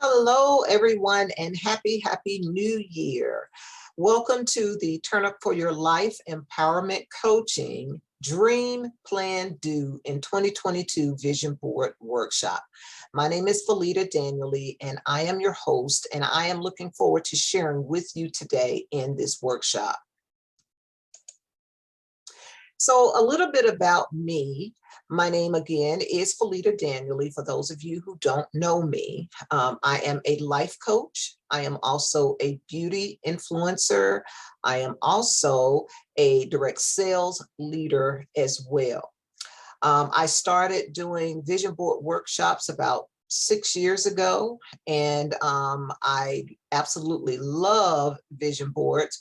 Hello, everyone, and happy New Year. Welcome to the Turn Up for Your Life Empowerment Coaching Dream, Plan, Do in 2022 Vision Board Workshop. My name is Felita Danieli, and I am your host, and I am looking forward to sharing with you today in this workshop. So a little bit about me. My name again is Felita Danieli. For those of you who don't know me, I am a life coach. I am also a beauty influencer. I am also a direct sales leader as well. I started doing vision board workshops about 6 years ago, and I absolutely love vision boards.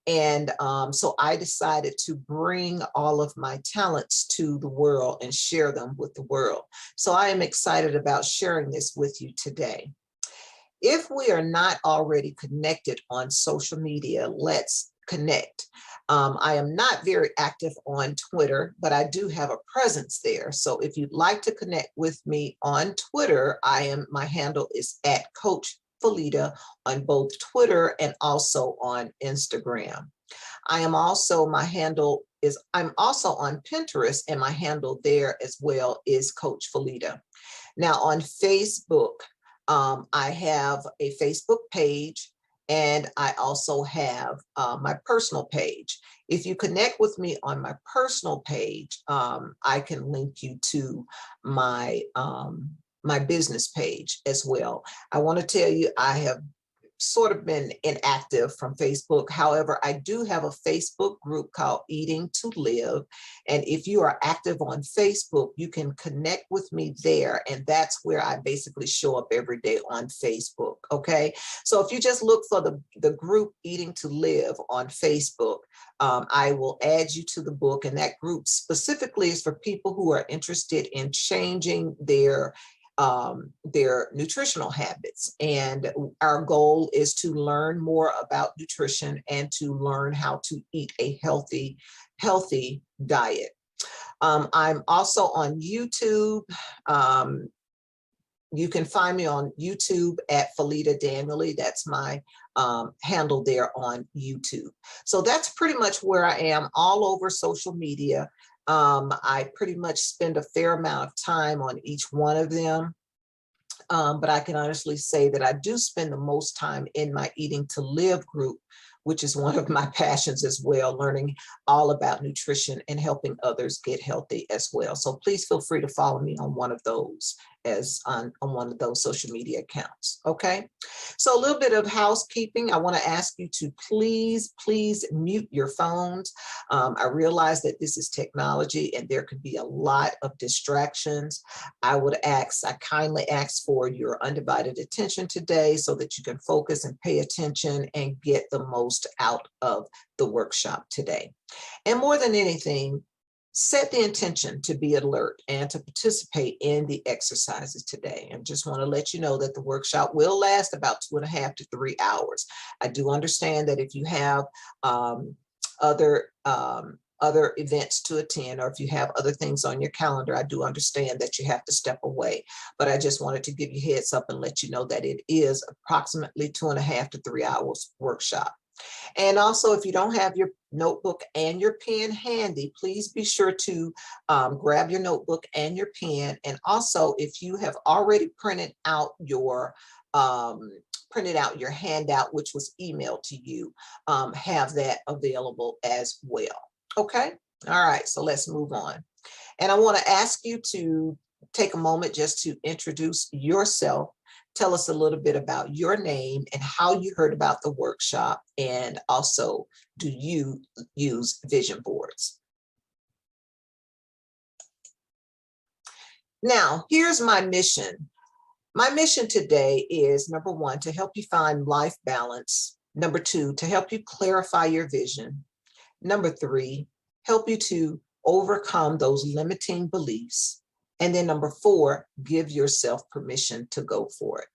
And so I decided to bring all of my talents to the world and share them with the world. So I am excited about sharing this with you today. If we are not already connected on social media, let's connect. I am not very active on Twitter, but I do have a presence there. So if you'd like to connect with me on Twitter, my handle is @CoachFelita on both Twitter and also on Instagram. I'm also on Pinterest, and my handle there as well is Coach Felita. Now on Facebook, I have a Facebook page, and I also have my personal page. If you connect with me on my personal page, I can link you to my my business page as well. I want to tell you, I have sort of been inactive from Facebook. However, I do have a Facebook group called Eating to Live. And if you are active on Facebook, you can connect with me there. And that's where I basically show up every day on Facebook. Okay. So if you just look for the group Eating to Live on Facebook, I will add you to the book. And that group specifically is for people who are interested in changing their nutritional habits. And our goal is to learn more about nutrition and to learn how to eat a healthy diet. I'm also on YouTube. You can find me on YouTube at Felita Danieli. That's my handle there on YouTube. So that's pretty much where I am, all over social media. I pretty much spend a fair amount of time on each one of them. But I can honestly say that I do spend the most time in my Eating to Live group, which is one of my passions as well, learning all about nutrition and helping others get healthy as well. So please feel free to follow me on one of those on one of those social media accounts. Okay. So a little bit of housekeeping. I want to ask you to please mute your phones. I realize that this is technology and there could be a lot of distractions. I kindly ask for your undivided attention today so that you can focus and pay attention and get the most out of the workshop today. And more than anything, set the intention to be alert and to participate in the exercises today. And just want to let you know that the workshop will last about 2.5 to 3 hours. I do understand that if you have other events to attend, or if you have other things on your calendar, I do understand that you have to step away. But I just wanted to give you a heads up and let you know that it is approximately 2.5 to 3 hours workshop. And also, if you don't have your notebook and your pen handy, please be sure to grab your notebook and your pen. And also, if you have already printed out your handout, which was emailed to you, have that available as well. Okay. All right. So let's move on. And I want to ask you to take a moment just to introduce yourself. Tell us a little bit about your name and how you heard about the workshop, and also, do you use vision boards? Now, here's my mission. My mission today is, number one, to help you find life balance. Number two, to help you clarify your vision. Number three, help you to overcome those limiting beliefs. And then number four, give yourself permission to go for it.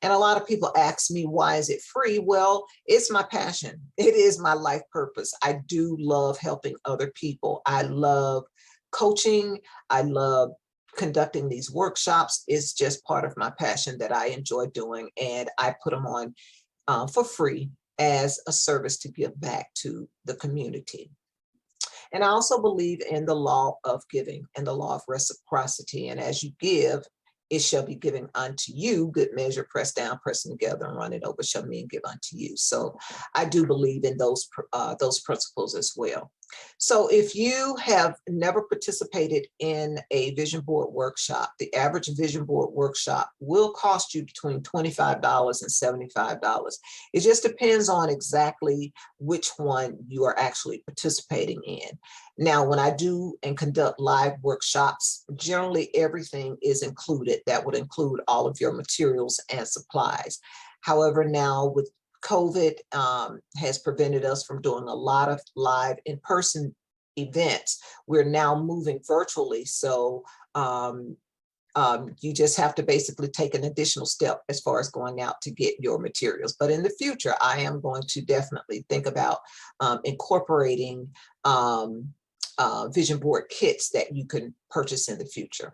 And a lot of people ask me, why is it free? Well, it's my passion. It is my life purpose. I do love helping other people. I love coaching. I love conducting these workshops is just part of my passion that I enjoy doing, and I put them on for free as a service to give back to the community. And I also believe in the law of giving and the law of reciprocity. And as you give, it shall be given unto you, good measure, pressed down, pressing together, and running over shall men give unto you. So I do believe in those principles as well. So if you have never participated in a vision board workshop, the average vision board workshop will cost you between $25 and $75. It just depends on exactly which one you are actually participating in. Now, when I do and conduct live workshops, generally everything is included. That would include all of your materials and supplies. However, now with COVID has prevented us from doing a lot of live in-person events. We're now moving virtually. So you just have to basically take an additional step as far as going out to get your materials. But in the future, I am going to definitely think about incorporating vision board kits that you can purchase in the future.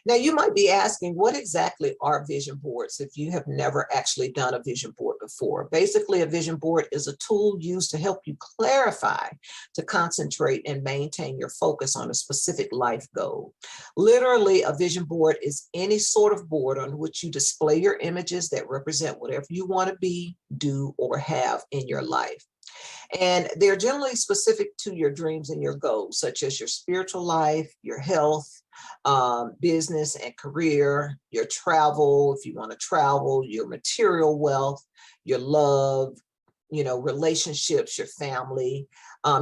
Now, you might be asking, what exactly are vision boards if you have never actually done a vision board before? Basically, a vision board is a tool used to help you clarify, to concentrate and maintain your focus on a specific life goal. Literally, a vision board is any sort of board on which you display your images that represent whatever you want to be, do, or have in your life. And they're generally specific to your dreams and your goals, such as your spiritual life, your health, business and career, your travel, if you want to travel, your material wealth, your love, relationships, your family,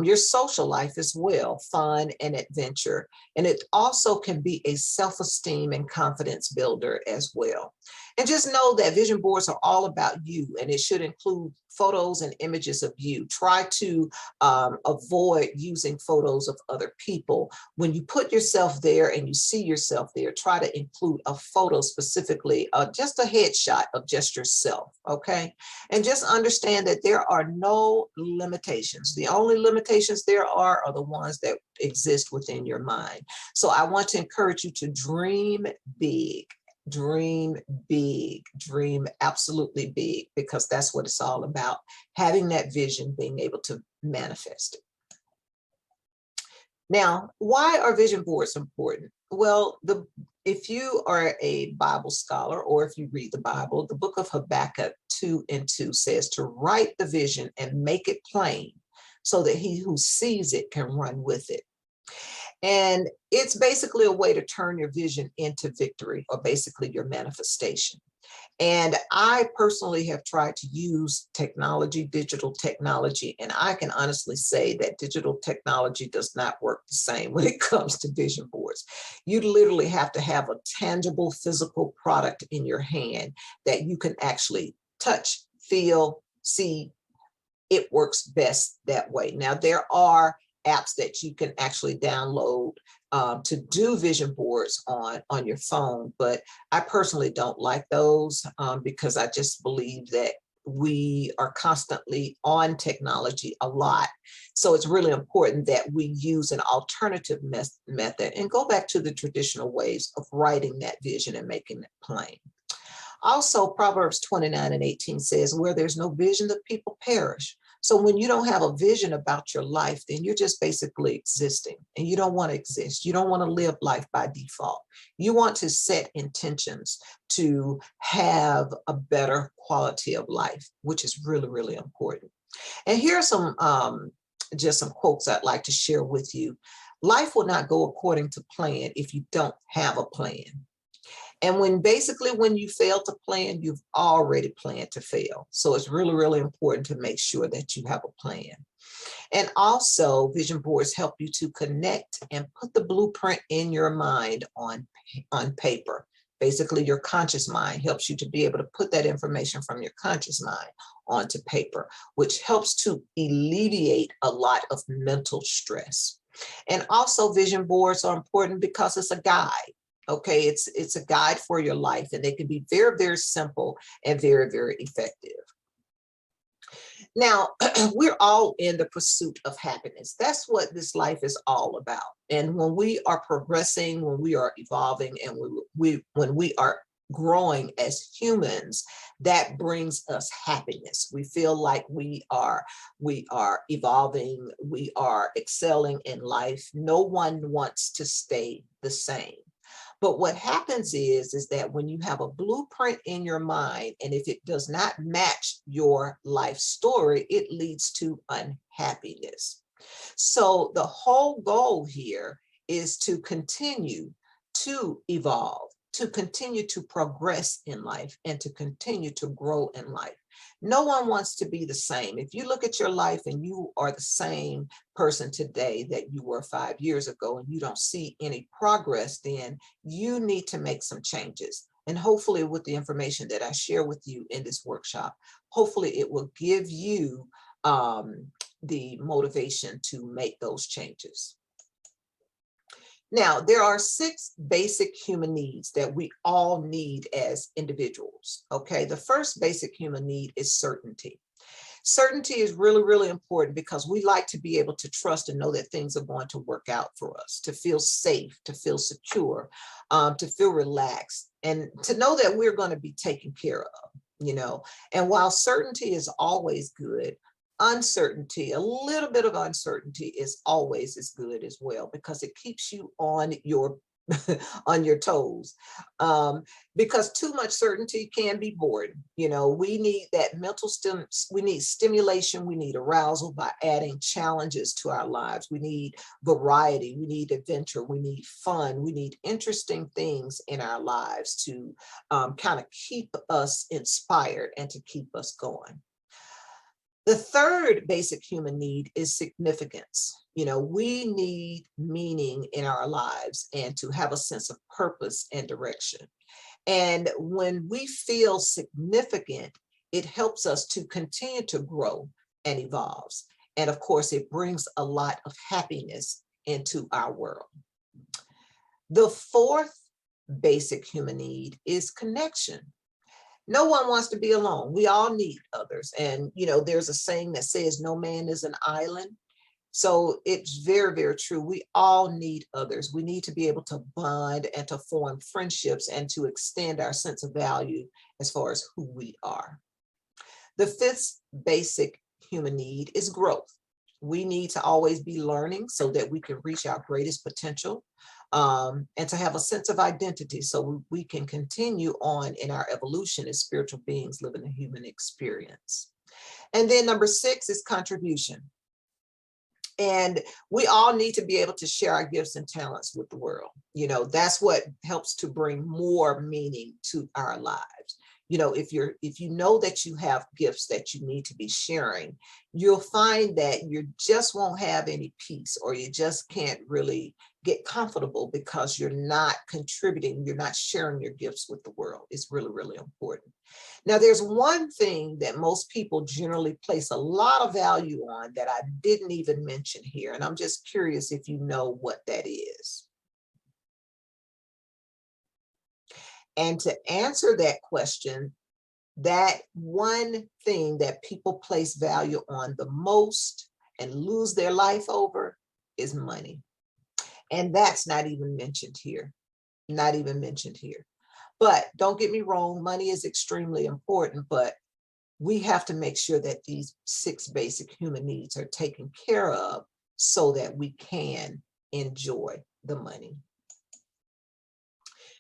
your social life as well, fun and adventure. And it also can be a self-esteem and confidence builder as well. And just know that vision boards are all about you, and it should include photos and images of you. Try to avoid using photos of other people. When you put yourself there and you see yourself there, try to include a photo specifically, just a headshot of just yourself, okay? And just understand that there are no limitations. The only limitations there are the ones that exist within your mind. So I want to encourage you to dream big. Dream big, dream absolutely big, because that's what it's all about. Having that vision, being able to manifest it. Now, why are vision boards important? Well, if you are a Bible scholar, or if you read the Bible, the book of Habakkuk 2:2 says to write the vision and make it plain so that he who sees it can run with it. And it's basically a way to turn your vision into victory, or basically your manifestation. And I personally have tried to use technology, digital technology, and I can honestly say that digital technology does not work the same when it comes to vision boards. You literally have to have a tangible physical product in your hand that you can actually touch, feel, see. It works best that way. Now, there are apps that you can actually download to do vision boards on your phone, but I personally don't like those because I just believe that we are constantly on technology a lot. So it's really important that we use an alternative method and go back to the traditional ways of writing that vision and making it plain. Also, Proverbs 29:18 says, where there's no vision, the people perish. So when you don't have a vision about your life, then you're just basically existing, and you don't want to exist. You don't want to live life by default. You want to set intentions to have a better quality of life, which is really, really important. And here are some just some quotes I'd like to share with you. Life will not go according to plan if you don't have a plan. And when you fail to plan, you've already planned to fail. So it's really, really important to make sure that you have a plan. And also, vision boards help you to connect and put the blueprint in your mind on paper. Basically, your conscious mind helps you to be able to put that information from your conscious mind onto paper, which helps to alleviate a lot of mental stress. And also, vision boards are important because it's a guide. Okay, it's a guide for your life, and they can be very, very simple and very, very effective. Now, we're all in the pursuit of happiness. That's what this life is all about. And when we are progressing, when we are evolving, and when we are growing as humans, that brings us happiness. We feel like we are evolving, we are excelling in life. No one wants to stay the same. But what happens is that when you have a blueprint in your mind, and if it does not match your life story, it leads to unhappiness. So the whole goal here is to continue to evolve, to continue to progress in life, and to continue to grow in life. No one wants to be the same. If you look at your life and you are the same person today that you were 5 years ago, and you don't see any progress, then you need to make some changes. And hopefully with the information that I share with you in this workshop, hopefully it will give you the motivation to make those changes. Now, there are 6 basic human needs that we all need as individuals, okay? The first basic human need is certainty. Certainty is really, really important because we like to be able to trust and know that things are going to work out for us, to feel safe, to feel secure, to feel relaxed, and to know that we're going to be taken care of, you know? And while certainty is always good, uncertainty, a little bit of uncertainty is always as good as well, because it keeps you on your on your toes, because too much certainty can be boring. You know, we need that we need stimulation, we need arousal by adding challenges to our lives. We need variety, we need adventure, we need fun, we need interesting things in our lives to kind of keep us inspired and to keep us going. The third basic human need is significance. You know, we need meaning in our lives and to have a sense of purpose and direction. And when we feel significant, it helps us to continue to grow and evolve. And of course, it brings a lot of happiness into our world. The fourth basic human need is connection. No one wants to be alone. We all need others. And, you know, there's a saying that says no man is an island. So it's very, very true. We all need others. We need to be able to bond and to form friendships and to extend our sense of value as far as who we are. The fifth basic human need is growth. We need to always be learning so that we can reach our greatest potential. And to have a sense of identity so we can continue on in our evolution as spiritual beings living a human experience. And then number 6 is contribution. And we all need to be able to share our gifts and talents with the world. You know, that's what helps to bring more meaning to our lives. You know, if you know that you have gifts that you need to be sharing, you'll find that you just won't have any peace, or you just can't really get comfortable because you're not contributing, you're not sharing your gifts with the world. It's really, really important. Now, there's one thing that most people generally place a lot of value on that I didn't even mention here, and I'm just curious if you know what that is. And to answer that question, that one thing that people place value on the most and lose their life over is money. And that's not even mentioned here, not even mentioned here. But don't get me wrong, money is extremely important, but we have to make sure that these 6 basic human needs are taken care of so that we can enjoy the money.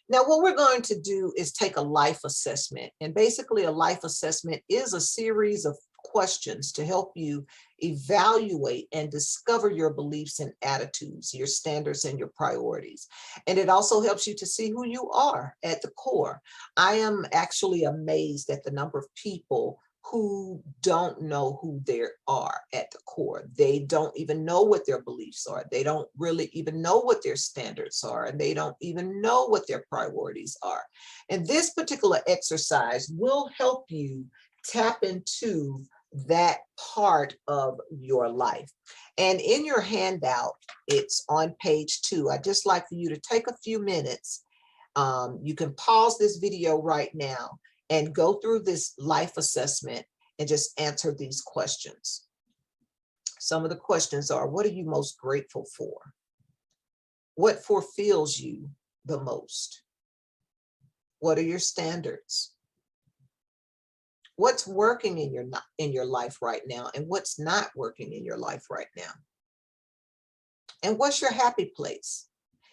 Now, what we're going to do is take a life assessment. And basically, a life assessment is a series of questions to help you evaluate and discover your beliefs and attitudes, your standards and your priorities. And it also helps you to see who you are at the core. I am actually amazed at the number of people who don't know who they are at the core. They don't even know what their beliefs are. They don't really even know what their standards are, and they don't even know what their priorities are. And this particular exercise will help you tap into that part of your life. And in your handout, it's on page 2. I'd just like for you to take a few minutes. You can pause this video right now and go through this life assessment and just answer these questions. Some of the questions are, what are you most grateful for? What fulfills you the most? What are your standards? What's working in your life right now, and what's not working in your life right now? And what's your happy place?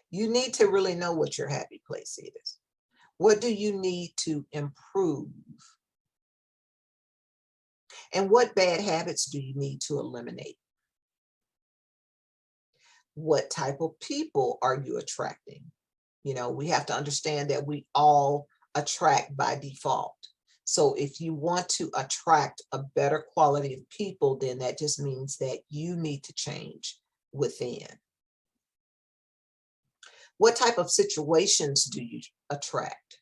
You need to really know what your happy place is. What do you need to improve? And what bad habits do you need to eliminate? What type of people are you attracting? You know, we have to understand that we all attract by default. So if you want to attract a better quality of people, then that just means that you need to change within. What type of situations do you attract?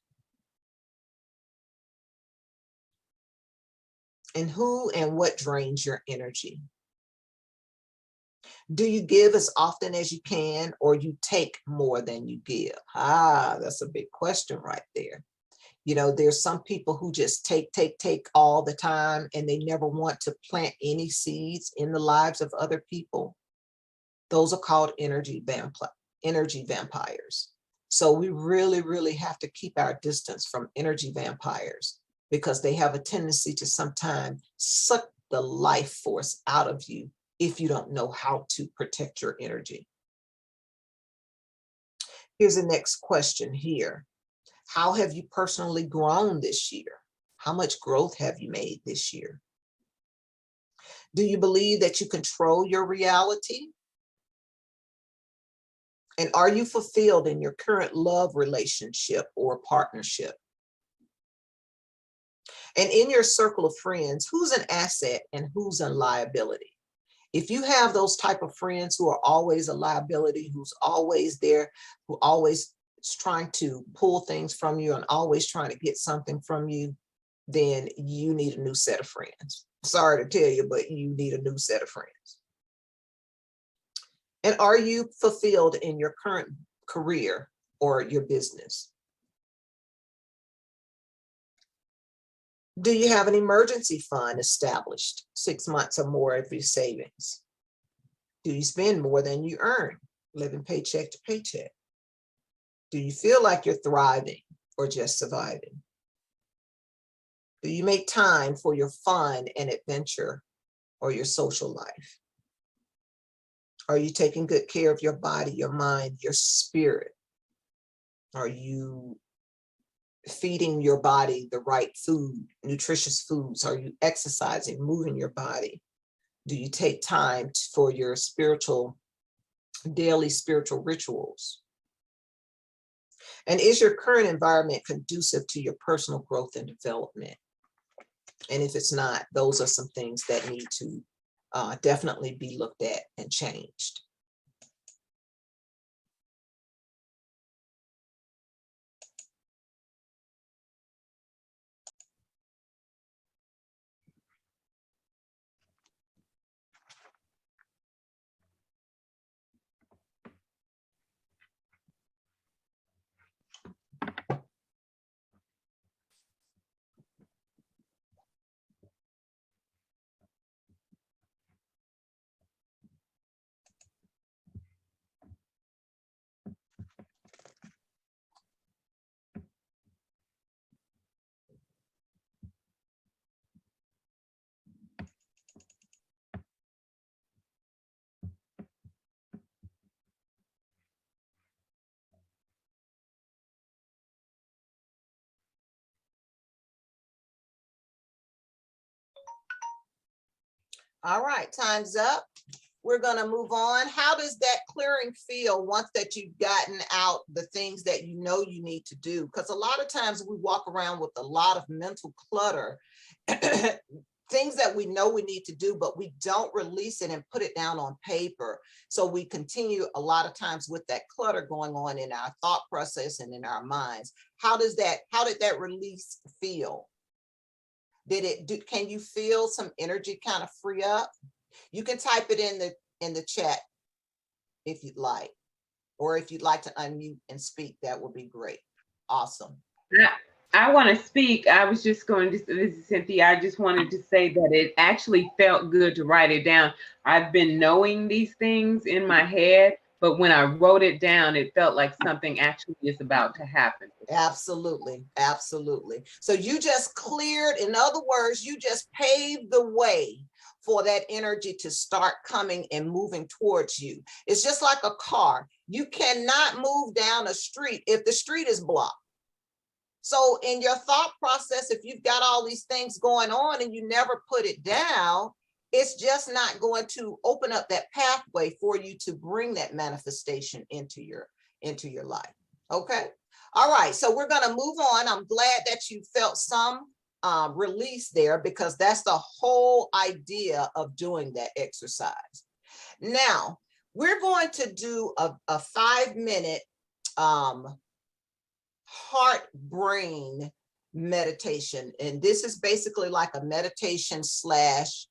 And who and what drains your energy? Do you give as often as you can, or you take more than you give? That's a big question right there. You know, there's some people who just take all the time, and they never want to plant any seeds in the lives of other people. Those are called energy vampires. So we really, really have to keep our distance from energy vampires, because they have a tendency to sometimes suck the life force out of you if you don't know how to protect your energy. Here's the next question here. How have you personally grown this year? How much growth have you made this year? Do you believe that you control your reality? And are you fulfilled in your current love relationship or partnership? And in your circle of friends, who's an asset and who's a liability? If you have those type of friends who are always a liability, who's always there, who always is trying to pull things from you and always trying to get something from you, then you need a new set of friends. Sorry to tell you, but you need a new set of friends. And are you fulfilled in your current career or your business? Do you have an emergency fund established, 6 months or more of your savings? Do you spend more than you earn, living paycheck to paycheck? Do you feel like you're thriving or just surviving? Do you make time for your fun and adventure or your social life? Are you taking good care of your body, your mind, your spirit? Are you feeding your body the right food, nutritious foods? Are you exercising, moving your body? Do you take time for your daily spiritual rituals? And is your current environment conducive to your personal growth and development? And if it's not, those are some things that need to definitely be looked at and changed. All right, time's up. We're going to move on. How does that clearing feel once that you've gotten out the things that you know you need to do? Because a lot of times we walk around with a lot of mental clutter, things that we know we need to do, but we don't release it and put it down on paper. So we continue a lot of times with that clutter going on in our thought process and in our minds. How did that release feel? Can you feel some energy kind of free up? You can type it in the chat if you'd like, or if you'd like to unmute and speak, that would be great. Awesome. Yeah, I want to speak. I was just going to, this is Cynthia. I just wanted to say that it actually felt good to write it down. I've been knowing these things in my head, but when I wrote it down, it felt like something actually is about to happen. Absolutely, absolutely. So you just cleared, in other words, you just paved the way for that energy to start coming and moving towards you. It's just like a car. You cannot move down a street if the street is blocked. So in your thought process, if you've got all these things going on and you never put it down, it's just not going to open up that pathway for you to bring that manifestation into your life. Okay. All right. So we're going to move on. I'm glad that you felt some release there, because that's the whole idea of doing that exercise. Now, we're going to do a 5-minute heart brain meditation. And this is basically like a meditation slash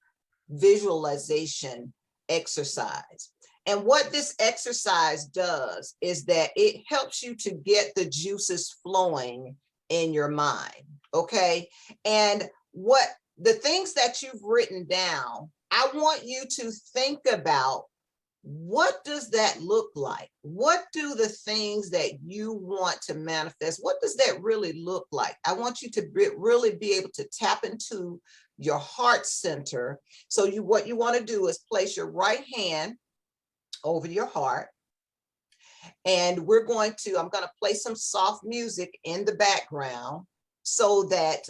visualization exercise. And what this exercise does is that it helps you to get the juices flowing in your mind. Okay. And what the things that you've written down, I want you to think about, what does that look like? What do the things that you want to manifest, what does that really look like? I want you to really be able to tap into your heart center. So what you want to do is place your right hand over your heart. And I'm going to play some soft music in the background so that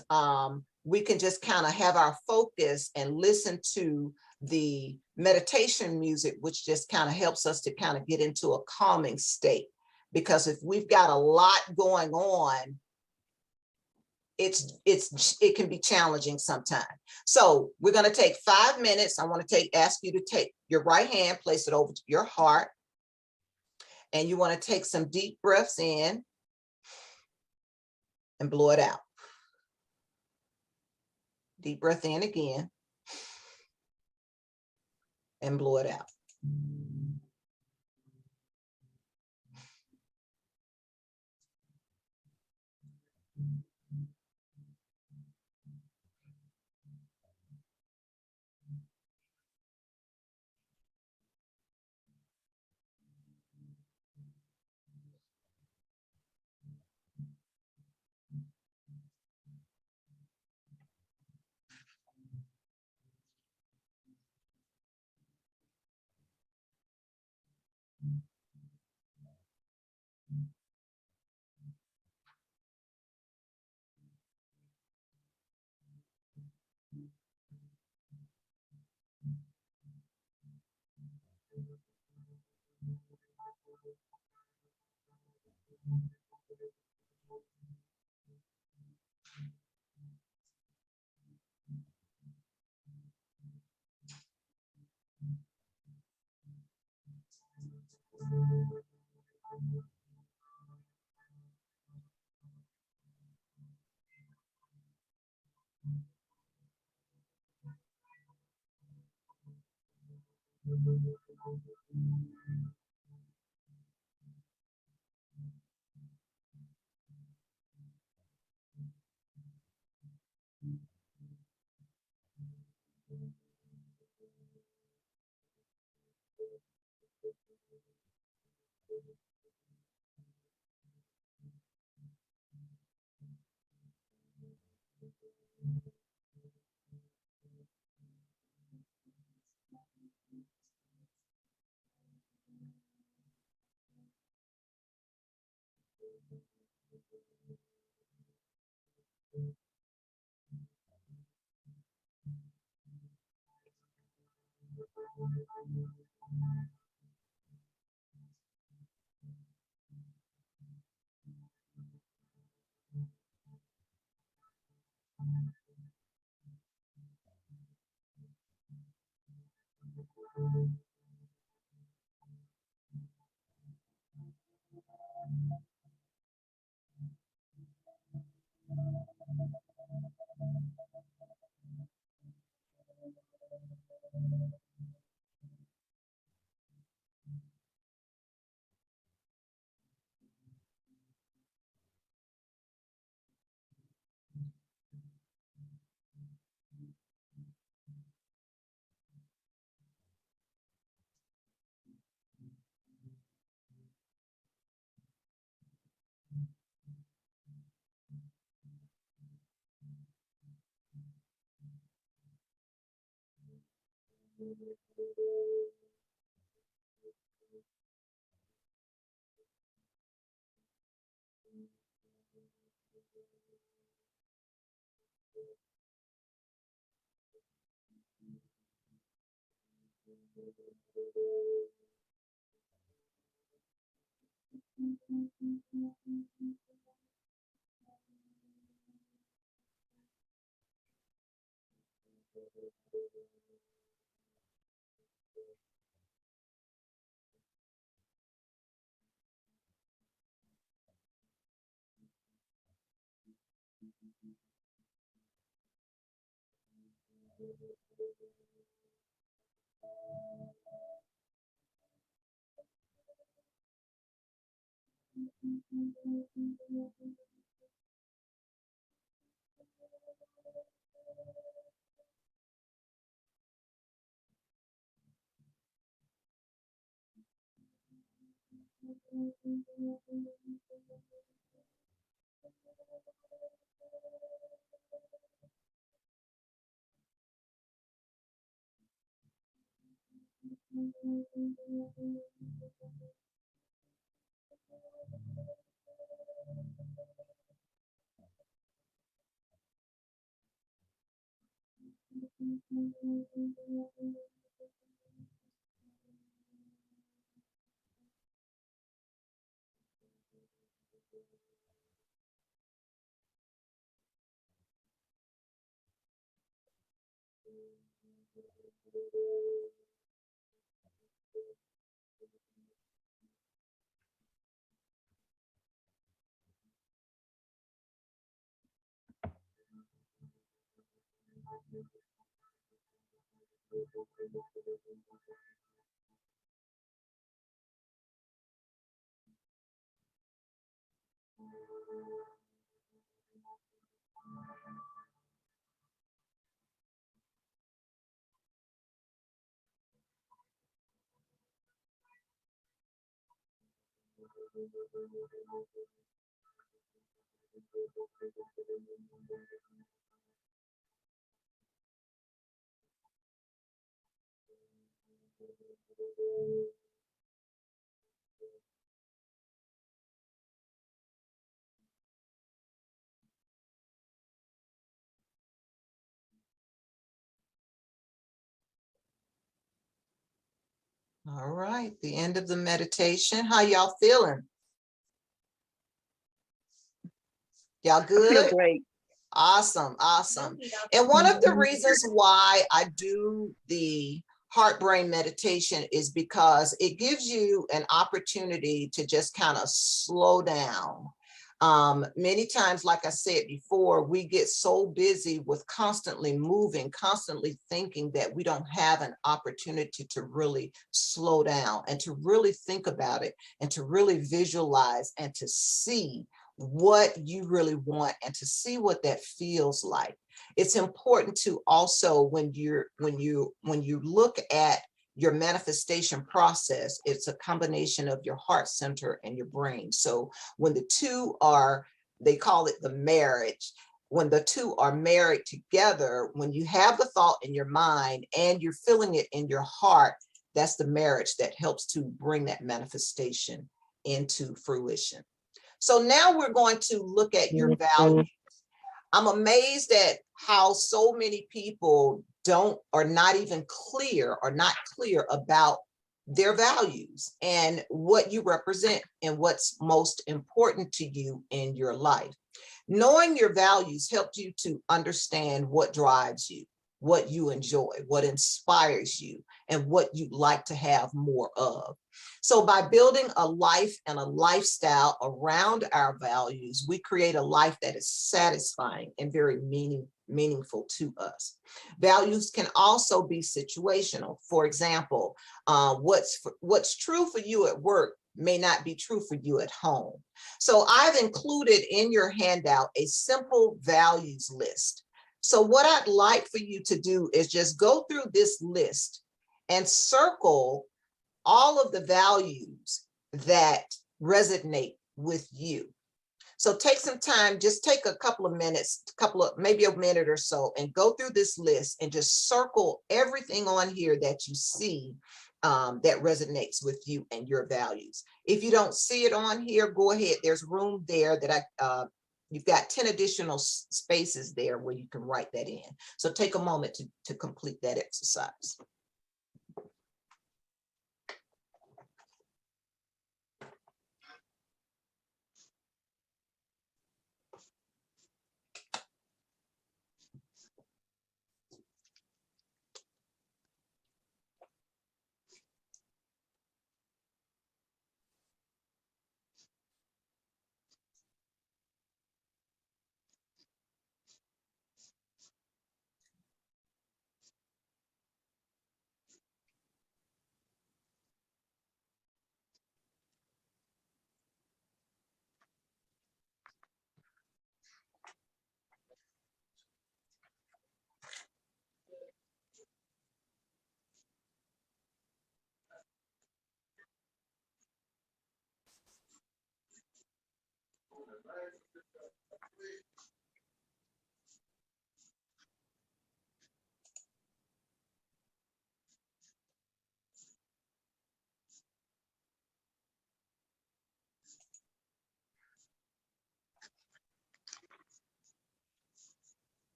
we can just kind of have our focus and listen to the meditation music, which just kind of helps us to kind of get into a calming state. Because if we've got a lot going on, it can be challenging sometimes. So we're going to take 5 minutes. I want to ask you to take your right hand, place it over to your heart, and you want to take some deep breaths in and blow it out. Deep breath in again and blow it out. All right, the end of the meditation. How y'all feeling? Y'all I feel good? great. Awesome, awesome. And one of the reasons why I do the heart brain meditation is because it gives you an opportunity to just kind of slow down. Many times, like I said before, we get so busy with constantly moving, constantly thinking that we don't have an opportunity to really slow down and to really think about it and to really visualize and to see what you really want and to see what that feels like. It's important to also, when you look at your manifestation process, it's a combination of your heart center and your brain. So when the two are, they call it the marriage. When the two are married together, when you have the thought in your mind and you're feeling it in your heart, that's the marriage that helps to bring that manifestation into fruition. So now we're going to look at your values. I'm amazed at how so many people are not even clear or not clear about their values and what you represent and what's most important to you in your life. Knowing your values helps you to understand what drives you, what you enjoy, what inspires you, and what you'd like to have more of. So by building a life and a lifestyle around our values, we create a life that is satisfying and very meaningful to us. Values can also be situational. For example, what's true for you at work may not be true for you at home. So I've included in your handout a simple values list. So what I'd like for you to do is just go through this list and circle all of the values that resonate with you. So take some time, just take a couple of minutes, maybe a minute or so, and go through this list and just circle everything on here that you see that resonates with you and your values. If you don't see it on here, go ahead. There's room there that you've got 10 additional spaces there where you can write that in. So take a moment to complete that exercise.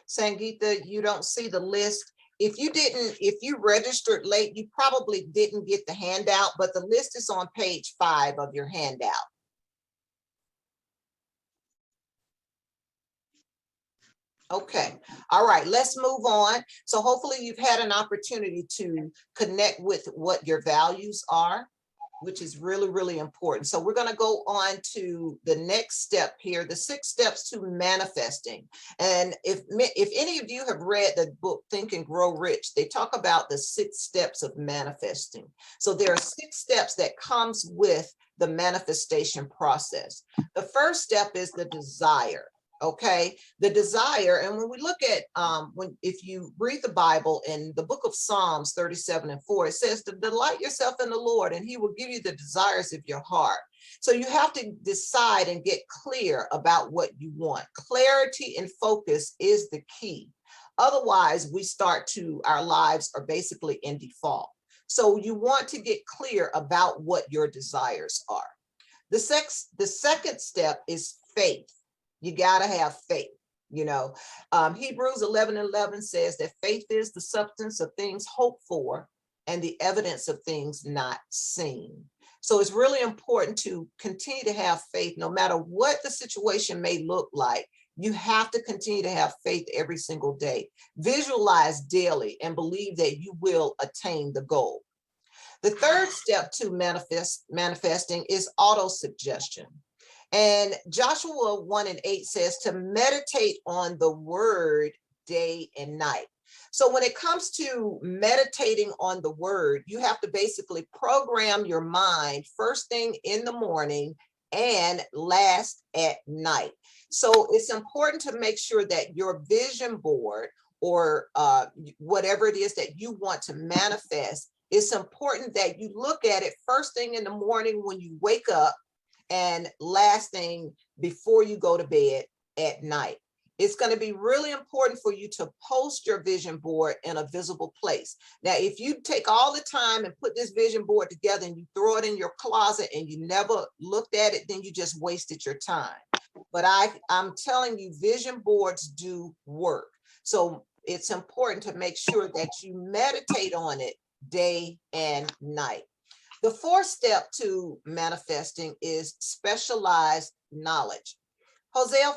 Sangeeta, you don't see the list. If you registered late, you probably didn't get the handout, but the list is on page 5 of your handout. Okay, all right, let's move on. So hopefully you've had an opportunity to connect with what your values are, which is really, really important. So we're going to go on to the next step here, the 6 steps to manifesting. And if any of you have read the book Think and Grow Rich, they talk about the 6 steps of manifesting. So there are 6 steps that comes with the manifestation process. The first step is the desire. Okay, the desire. And when we look at if you read the Bible in the book of Psalms 37:4, it says to delight yourself in the Lord and he will give you the desires of your heart. So you have to decide and get clear about what you want. Clarity and focus is the key. Otherwise, our lives are basically in default. So you want to get clear about what your desires are. The second step is faith. You got to have faith. Hebrews 11:11 says that faith is the substance of things hoped for and the evidence of things not seen. So it's really important to continue to have faith no matter what the situation may look like. You have to continue to have faith every single day. Visualize daily and believe that you will attain the goal. The third step to manifesting is autosuggestion. And Joshua 1:8 says to meditate on the word day and night. So when it comes to meditating on the word, you have to basically program your mind first thing in the morning and last at night. So it's important to make sure that your vision board or whatever it is that you want to manifest, it's important that you look at it first thing in the morning when you wake up and last thing before you go to bed at night. It's going to be really important for you to post your vision board in a visible place. Now, if you take all the time and put this vision board together and you throw it in your closet and you never looked at it, then you just wasted your time. But I'm telling you, vision boards do work. So it's important to make sure that you meditate on it day and night. The fourth step to manifesting is specialized knowledge. Hosea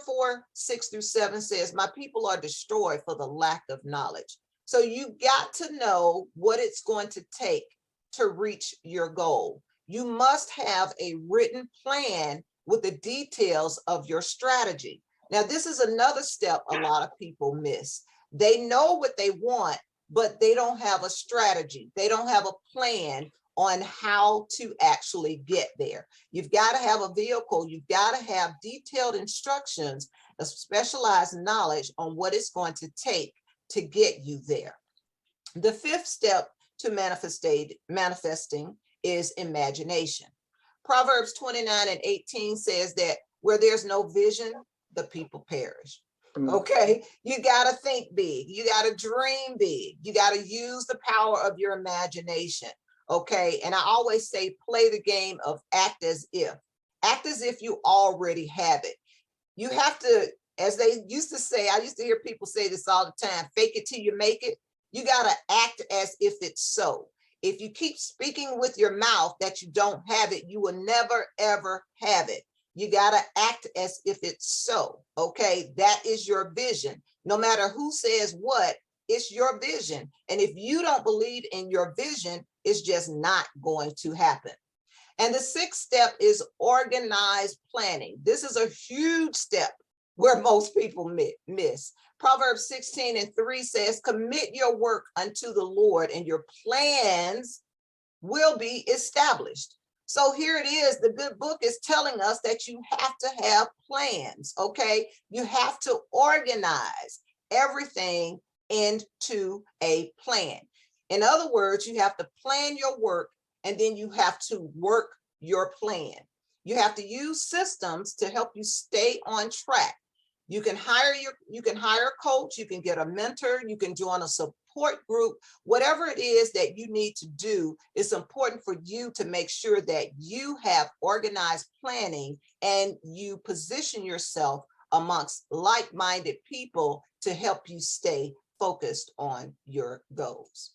4:6-7 says, my people are destroyed for the lack of knowledge. So you got to know what it's going to take to reach your goal. You must have a written plan with the details of your strategy. Now, this is another step a lot of people miss. They know what they want, but they don't have a strategy. They don't have a plan on how to actually get there. You've got to have a vehicle. You've got to have detailed instructions, a specialized knowledge on what it's going to take to get you there. The fifth step to manifesting is imagination. Proverbs 29:18 says that where there's no vision, the people perish. Okay, you got to think big, you got to dream big, you got to use the power of your imagination. Okay, and I always say play the game of act as if you already have it. You have to, as they used to say, I used to hear people say this all the time, fake it till you make it. You got to act as if it's so. If you keep speaking with your mouth that you don't have it, you will never, ever have it. You got to act as if it's so. Okay, that is your vision. No matter who says what, it's your vision. And if you don't believe in your vision, it's just not going to happen. And the sixth step is organized planning. This is a huge step where most people miss. Proverbs 16:3 says, commit your work unto the Lord and your plans will be established. So here it is. The good book is telling us that you have to have plans, okay? You have to organize everything into a plan. In other words, you have to plan your work and then you have to work your plan. You have to use systems to help you stay on track. You can hire a coach, you can get a mentor, you can join a support group, whatever it is that you need to do. It's important for you to make sure that you have organized planning and you position yourself amongst like-minded people to help you stay focused on your goals.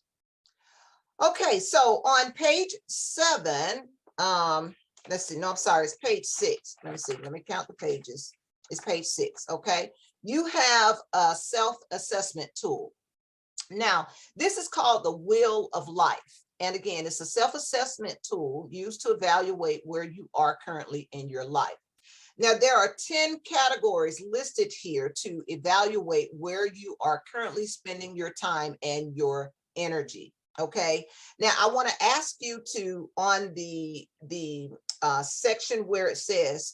Okay, so on page 7, let's see, no, I'm sorry, it's page 6. Let me see, let me count the pages. It's page 6, okay? You have a self-assessment tool. Now, this is called the Wheel of Life. And again, it's a self-assessment tool used to evaluate where you are currently in your life. Now, there are 10 categories listed here to evaluate where you are currently spending your time and your energy. Okay, now I want to ask you to, on the section where it says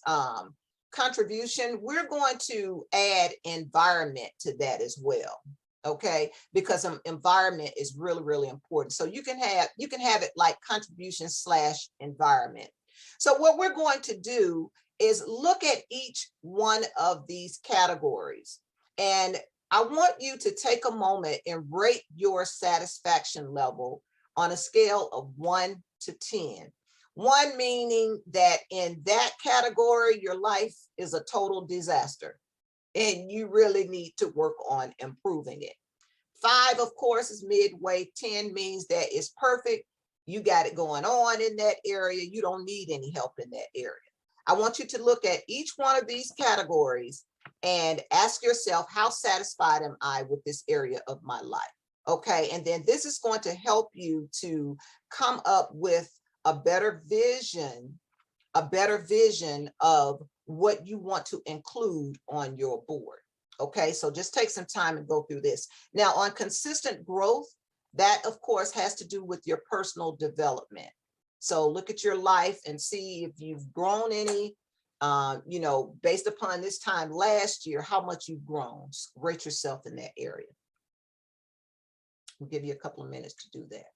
contribution, we're going to add environment to that as well. Okay, because environment is really, really important. So you can have it like contribution / environment. So what we're going to do is look at each one of these categories, and I want you to take a moment and rate your satisfaction level on a scale of 1 to 10. 1 meaning that in that category, your life is a total disaster and you really need to work on improving it. 5, of course, is midway. 10 means that it's perfect. You got it going on in that area. You don't need any help in that area. I want you to look at each one of these categories and ask yourself, how satisfied am I with this area of my life? Okay, and then this is going to help you to come up with a better vision of what you want to include on your board. Okay, so just take some time and go through this. Now, on consistent growth, that of course has to do with your personal development. So look at your life and see if you've grown any, based upon this time last year, how much you've grown. Rate yourself in that area. We'll give you a couple of minutes to do that.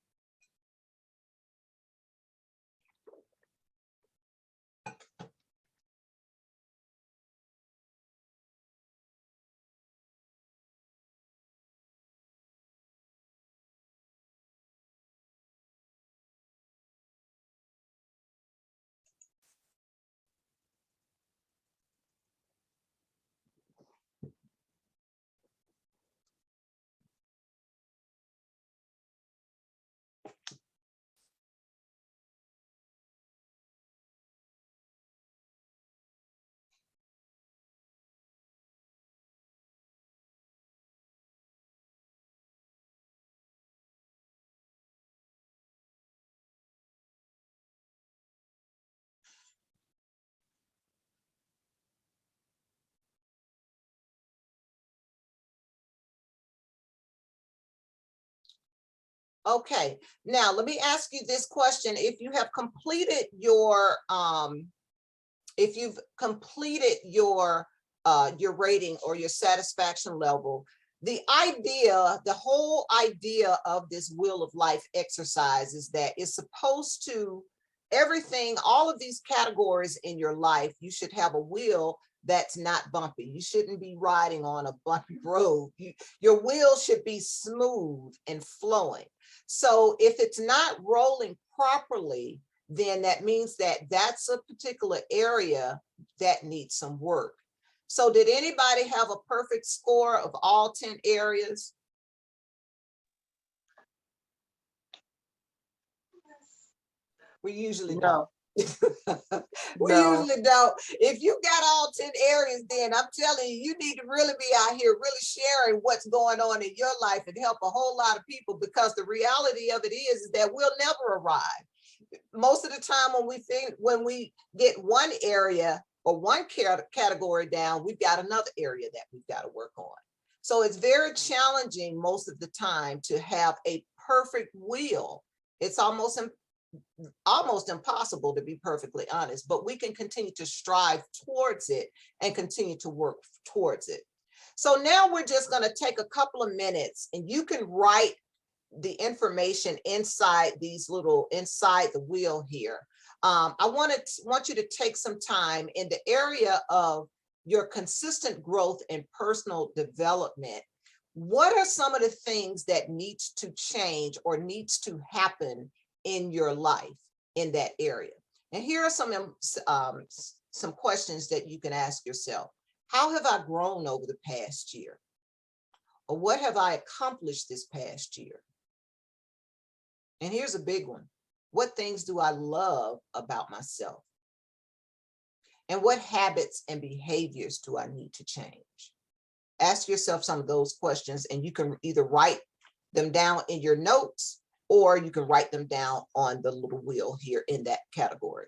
Okay, now let me ask you this question. If you have completed your your rating or your satisfaction level, the whole idea of this Wheel of Life exercise is that it's supposed to everything, all of these categories in your life, you should have a wheel that's not bumpy. You shouldn't be riding on a bumpy road. Your wheel should be smooth and flowing. So if it's not rolling properly, then that means that that's a particular area that needs some work. So did anybody have a perfect score of all 10 areas? We usually don't. We usually don't. If you got all 10 areas, then I'm telling you, you need to really be out here really sharing what's going on in your life and help a whole lot of people, because the reality of it is that we'll never arrive. Most of the time when we get one area or one category down, we've got another area that we've got to work on. So it's very challenging most of the time to have a perfect wheel. It's almost impossible, to be perfectly honest, but we can continue to strive towards it and continue to work towards it. So now we're just going to take a couple of minutes, and you can write the information inside the wheel here. I want you to take some time in the area of your consistent growth and personal development. What are some of the things that needs to change or needs to happen in your life in that area? And here are some questions that you can ask yourself. How have I grown over the past year? Or what have I accomplished this past year? And here's a big one. What things do I love about myself? And what habits and behaviors do I need to change? Ask yourself some of those questions, and you can either write them down in your notes, or you can write them down on the little wheel here in that category.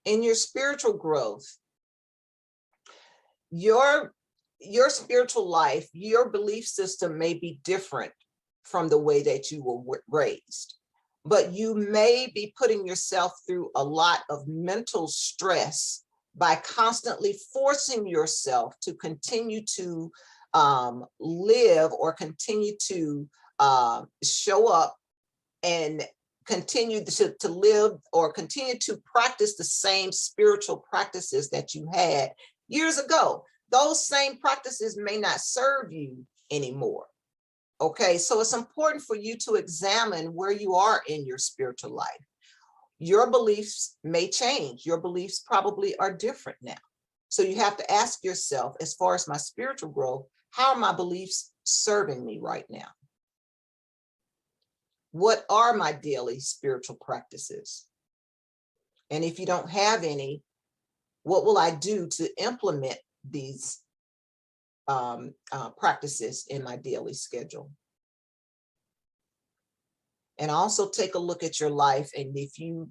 In your spiritual growth, your spiritual life, your belief system may be different from the way that you were raised, but you may be putting yourself through a lot of mental stress by constantly forcing yourself to continue to live or continue to show up and continue to live or continue to practice the same spiritual practices that you had years ago. Those same practices may not serve you anymore. Okay, so it's important for you to examine where you are in your spiritual life. Your beliefs may change. Your beliefs probably are different now. So you have to ask yourself, as far as my spiritual growth, how are my beliefs serving me right now? What are my daily spiritual practices? And if you don't have any, what will I do to implement these practices in my daily schedule? And also take a look at your life, and if you're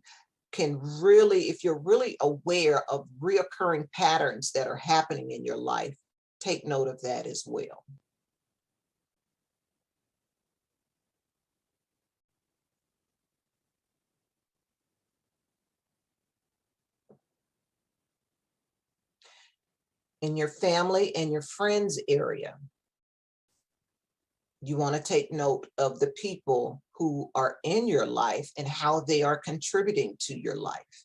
really aware of reoccurring patterns that are happening in your life, take note of that as well. In your family and your friends area, you want to take note of the people who are in your life and how they are contributing to your life.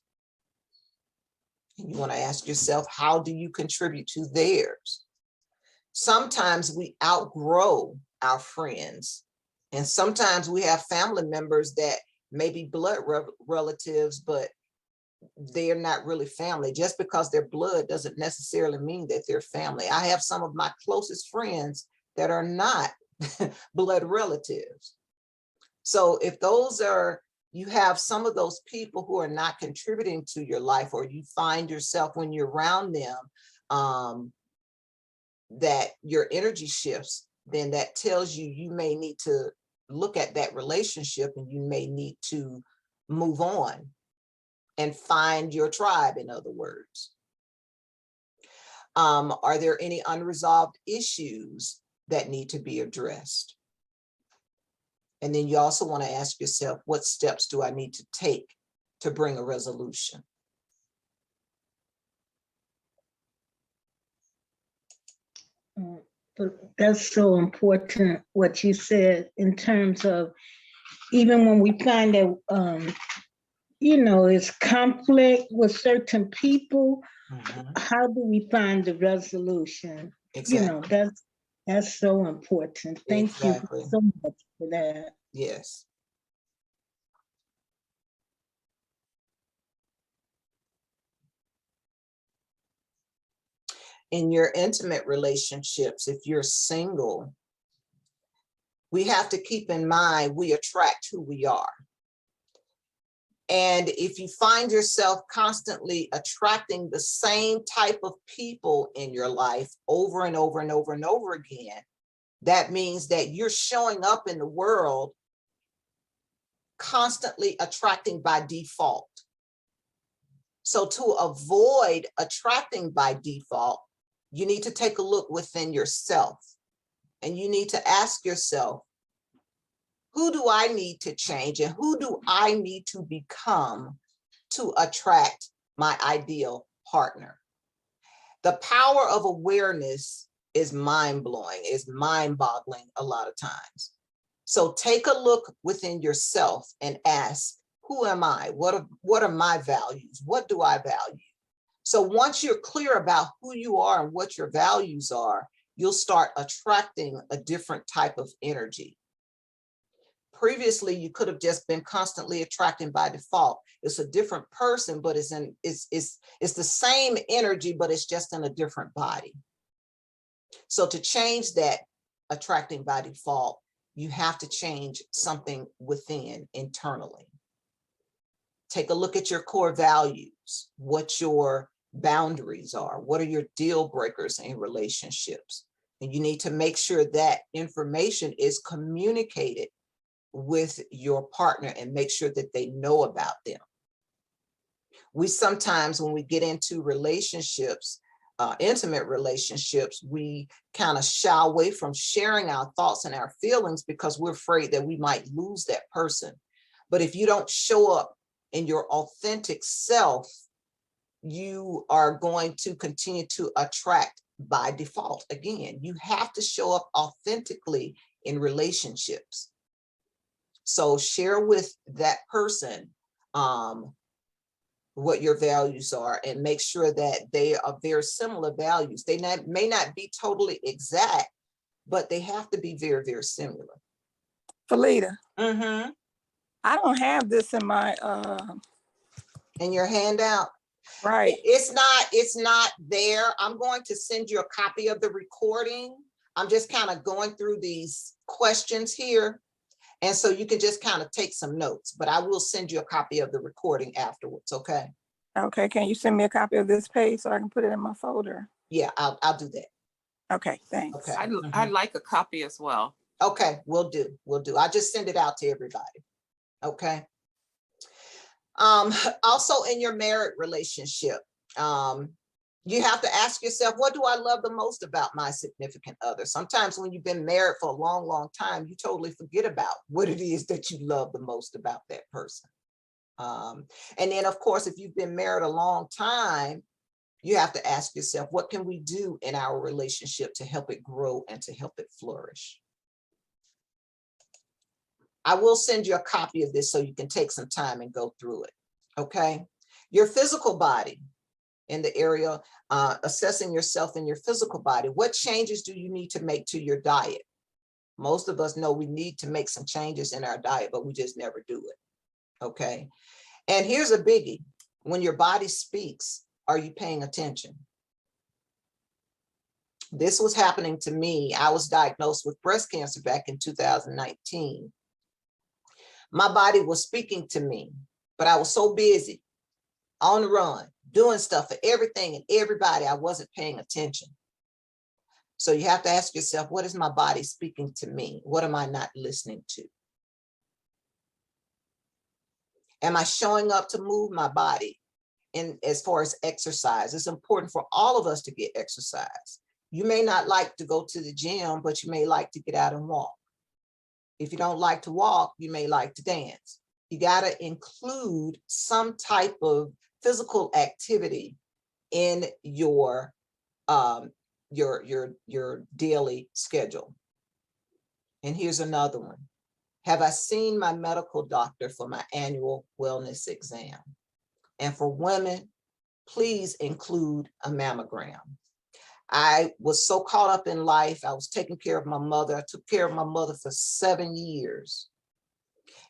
And you want to ask yourself, how do you contribute to theirs? Sometimes we outgrow our friends, and sometimes we have family members that may be blood relatives, but they're not really family. Just because they're blood doesn't necessarily mean that they're family. I have some of my closest friends that are not blood relatives. So if you have some of those people who are not contributing to your life, or you find yourself when you're around them, that your energy shifts, then that tells you may need to look at that relationship, and you may need to move on and find your tribe, in other words. Are there any unresolved issues that need to be addressed? And then you also want to ask yourself, what steps do I need to take to bring a resolution? But that's so important what you said in terms of even when we find that it's conflict with certain people, how do we find the resolution? Exactly. That's so important. Thank Exactly. you so much for that. Yes. In your intimate relationships, if you're single, we have to keep in mind we attract who we are. And if you find yourself constantly attracting the same type of people in your life over and over and over and over again, that means that you're showing up in the world constantly attracting by default. So to avoid attracting by default, you need to take a look within yourself, and you need to ask yourself, who do I need to change and who do I need to become to attract my ideal partner? The power of awareness is mind-blowing, is mind-boggling a lot of times. So take a look within yourself and ask, who am I? What are my values? What do I value? So once you're clear about who you are and what your values are, you'll start attracting a different type of energy. Previously, you could have just been constantly attracting by default. It's a different person, but it's the same energy, but it's just in a different body. So to change that attracting by default, you have to change something within internally. Take a look at your core values, what your boundaries are, what are your deal breakers in relationships. And you need to make sure that information is communicated with your partner and make sure that they know about them. We sometimes, when we get into relationships, intimate relationships, we kind of shy away from sharing our thoughts and our feelings because we're afraid that we might lose that person. But if you don't show up in your authentic self, you are going to continue to attract by default. Again, you have to show up authentically in relationships. So share with that person what your values are and make sure that they are very similar values. They may not be totally exact, but they have to be very, very similar. Felita, Mm-hmm. I don't have this in my In your handout. right. It's not there. I'm going to send you a copy of the recording. I'm just kind of going through these questions here. And so you can just kind of take some notes, but I will send you a copy of the recording afterwards, okay? Okay, can you send me a copy of this page so I can put it in my folder? Yeah, I'll do that. Okay, thanks. Okay. I'd like a copy as well. Okay, we'll do. I'll just send it out to everybody, okay? Also in your marriage relationship, you have to ask yourself, what do I love the most about my significant other? Sometimes when you've been married for a long, long time, you totally forget about what it is that you love the most about that person. And then of course, if you've been married a long time, you have to ask yourself, what can we do in our relationship to help it grow and to help it flourish? I will send you a copy of this so you can take some time and go through it, okay? Your physical body, in the area, assessing yourself in your physical body. What changes do you need to make to your diet? Most of us know we need to make some changes in our diet, but we just never do it, okay? And here's a biggie. When your body speaks, are you paying attention? This was happening to me. I was diagnosed with breast cancer back in 2019. My body was speaking to me, but I was so busy on the run, doing stuff for everything and everybody, I wasn't paying attention. So you have to ask yourself, what is my body speaking to me? What am I not listening to? Am I showing up to move my body? And as far as exercise, it's important for all of us to get exercise. You may not like to go to the gym, but you may like to get out and walk. If you don't like to walk, you may like to dance. You got to include some type of physical activity in your daily schedule. And here's another one. Have I seen my medical doctor for my annual wellness exam? And for women, please include a mammogram. I was so caught up in life. I was taking care of my mother. I took care of my mother for 7 years.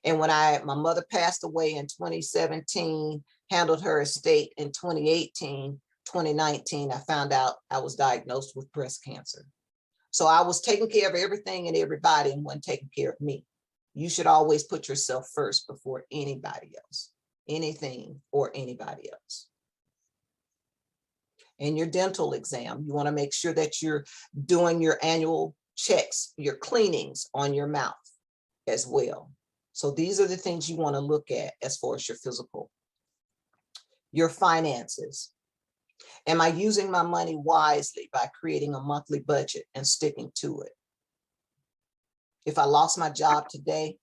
And when my mother passed away in 2017, handled her estate in 2018, 2019, I found out I was diagnosed with breast cancer. So I was taking care of everything and everybody and wasn't taking care of me. You should always put yourself first before anybody else, anything or anybody else. In your dental exam, you want to make sure that you're doing your annual checks, your cleanings on your mouth as well. So these are the things you want to look at as far as your physical. Your finances. Am I using my money wisely by creating a monthly budget and sticking to it? If I lost my job today,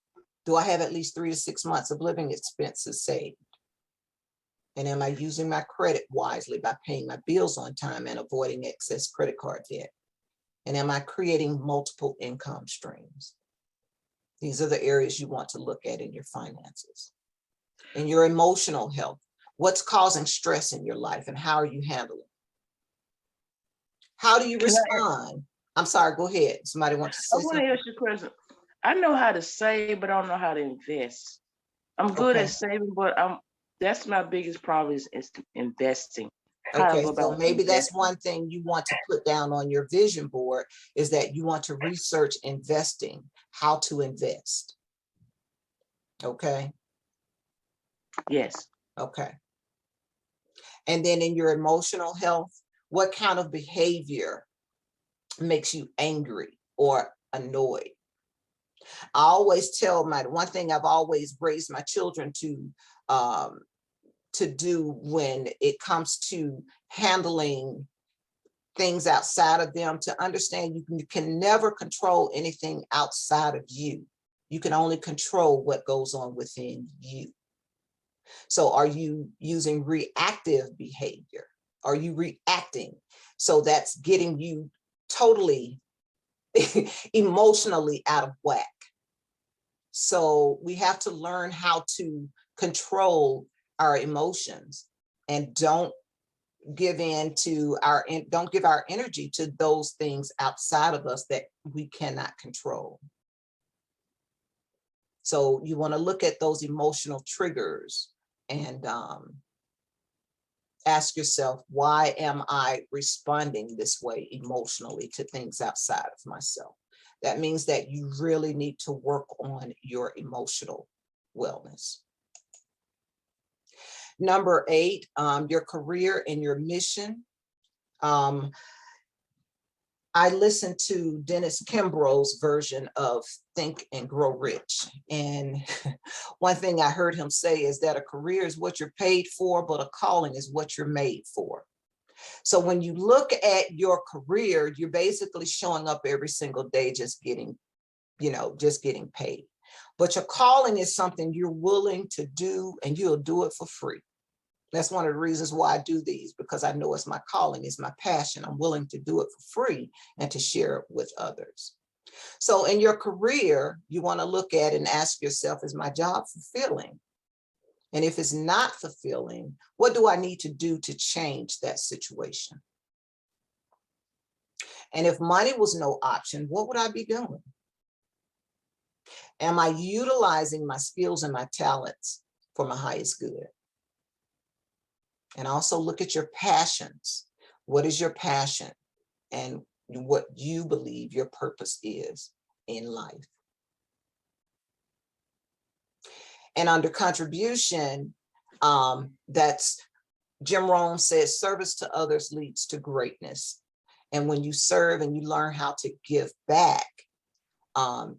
do I have at least 3 to 6 months of living expenses saved? And am I using my credit wisely by paying my bills on time and avoiding excess credit card debt? And am I creating multiple income streams? These are the areas you want to look at in your finances. In your emotional health, what's causing stress in your life and how are you handling it? How do you respond? I'm sorry, go ahead. Somebody wants to say I want something? to ask you a question. I know how to save, but I don't know how to invest. I'm good Okay. at saving, but that's my biggest problem is investing. How to Okay, go so about maybe that's investing. one thing you want to put down on your vision board is that you want to research investing, how to invest. Okay, Yes. okay. And then in your emotional health, what kind of behavior makes you angry or annoyed? I always tell one thing I've always raised my children to do when it comes to handling things outside of them, to understand you can never control anything outside of you. You can only control what goes on within you. So are you using reactive behavior? Are you reacting? So that's getting you totally emotionally out of whack. So we have to learn how to control our emotions and don't give our energy to those things outside of us that we cannot control. So you want to look at those emotional triggers and ask yourself, why am I responding this way emotionally to things outside of myself? That means that you really need to work on your emotional wellness. Number 8, your career and your mission. I listened to Dennis Kimbro's version of Think and Grow Rich. And one thing I heard him say is that a career is what you're paid for, but a calling is what you're made for. So when you look at your career, you're basically showing up every single day, just getting paid. But your calling is something you're willing to do, and you'll do it for free. That's one of the reasons why I do these, because I know it's my calling, it's my passion. I'm willing to do it for free and to share it with others. So in your career, you want to look at and ask yourself, is my job fulfilling? And if it's not fulfilling, what do I need to do to change that situation? And if money was no option, what would I be doing? Am I utilizing my skills and my talents for my highest good? And also look at your passions. What is your passion? And what you believe your purpose is in life. And under contribution, that's Jim Rohn says, service to others leads to greatness. And when you serve and you learn how to give back,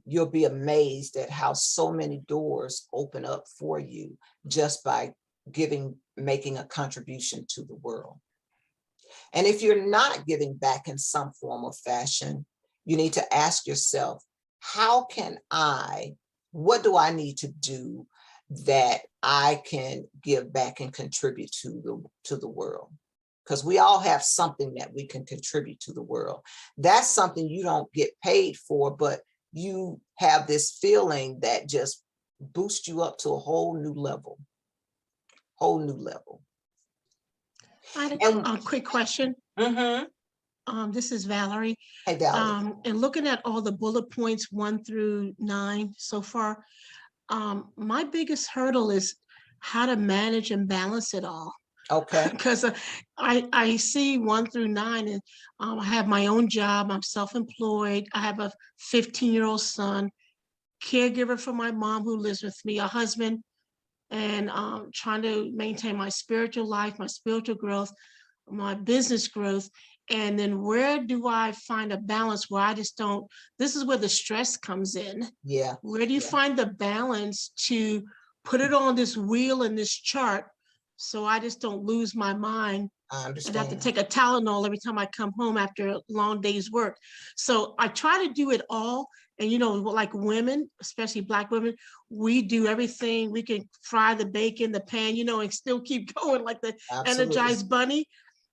you'll be amazed at how so many doors open up for you just by making a contribution to the world. And if you're not giving back in some form or fashion, you need to ask yourself, what do I need to do that I can give back and contribute to the world? Because we all have something that we can contribute to the world. That's something you don't get paid for, but you have this feeling that just boosts you up to a whole new level. I had And a quick question. mhm. This is Valerie. Hey, Valerie. And looking at all the bullet points 1 through 9 so far, my biggest hurdle is how to manage and balance it all. Okay. Because I see 1 through 9, and I have my own job. I'm self-employed. I have a 15-year-old son, caregiver for my mom who lives with me, a husband, and trying to maintain my spiritual life, my spiritual growth, my business growth. And then where do I find a balance where I just don't, this is where the stress comes in. Yeah. Where do you find the balance to put it on this wheel and this chart so I just don't lose my mind I and have to understand. take a Tylenol every time I come home after a long day's work? So I try to do it all. And you know, like women, especially Black women, we do everything. We can fry the bacon, the pan, you know, and still keep going like the Absolutely. Energized Bunny.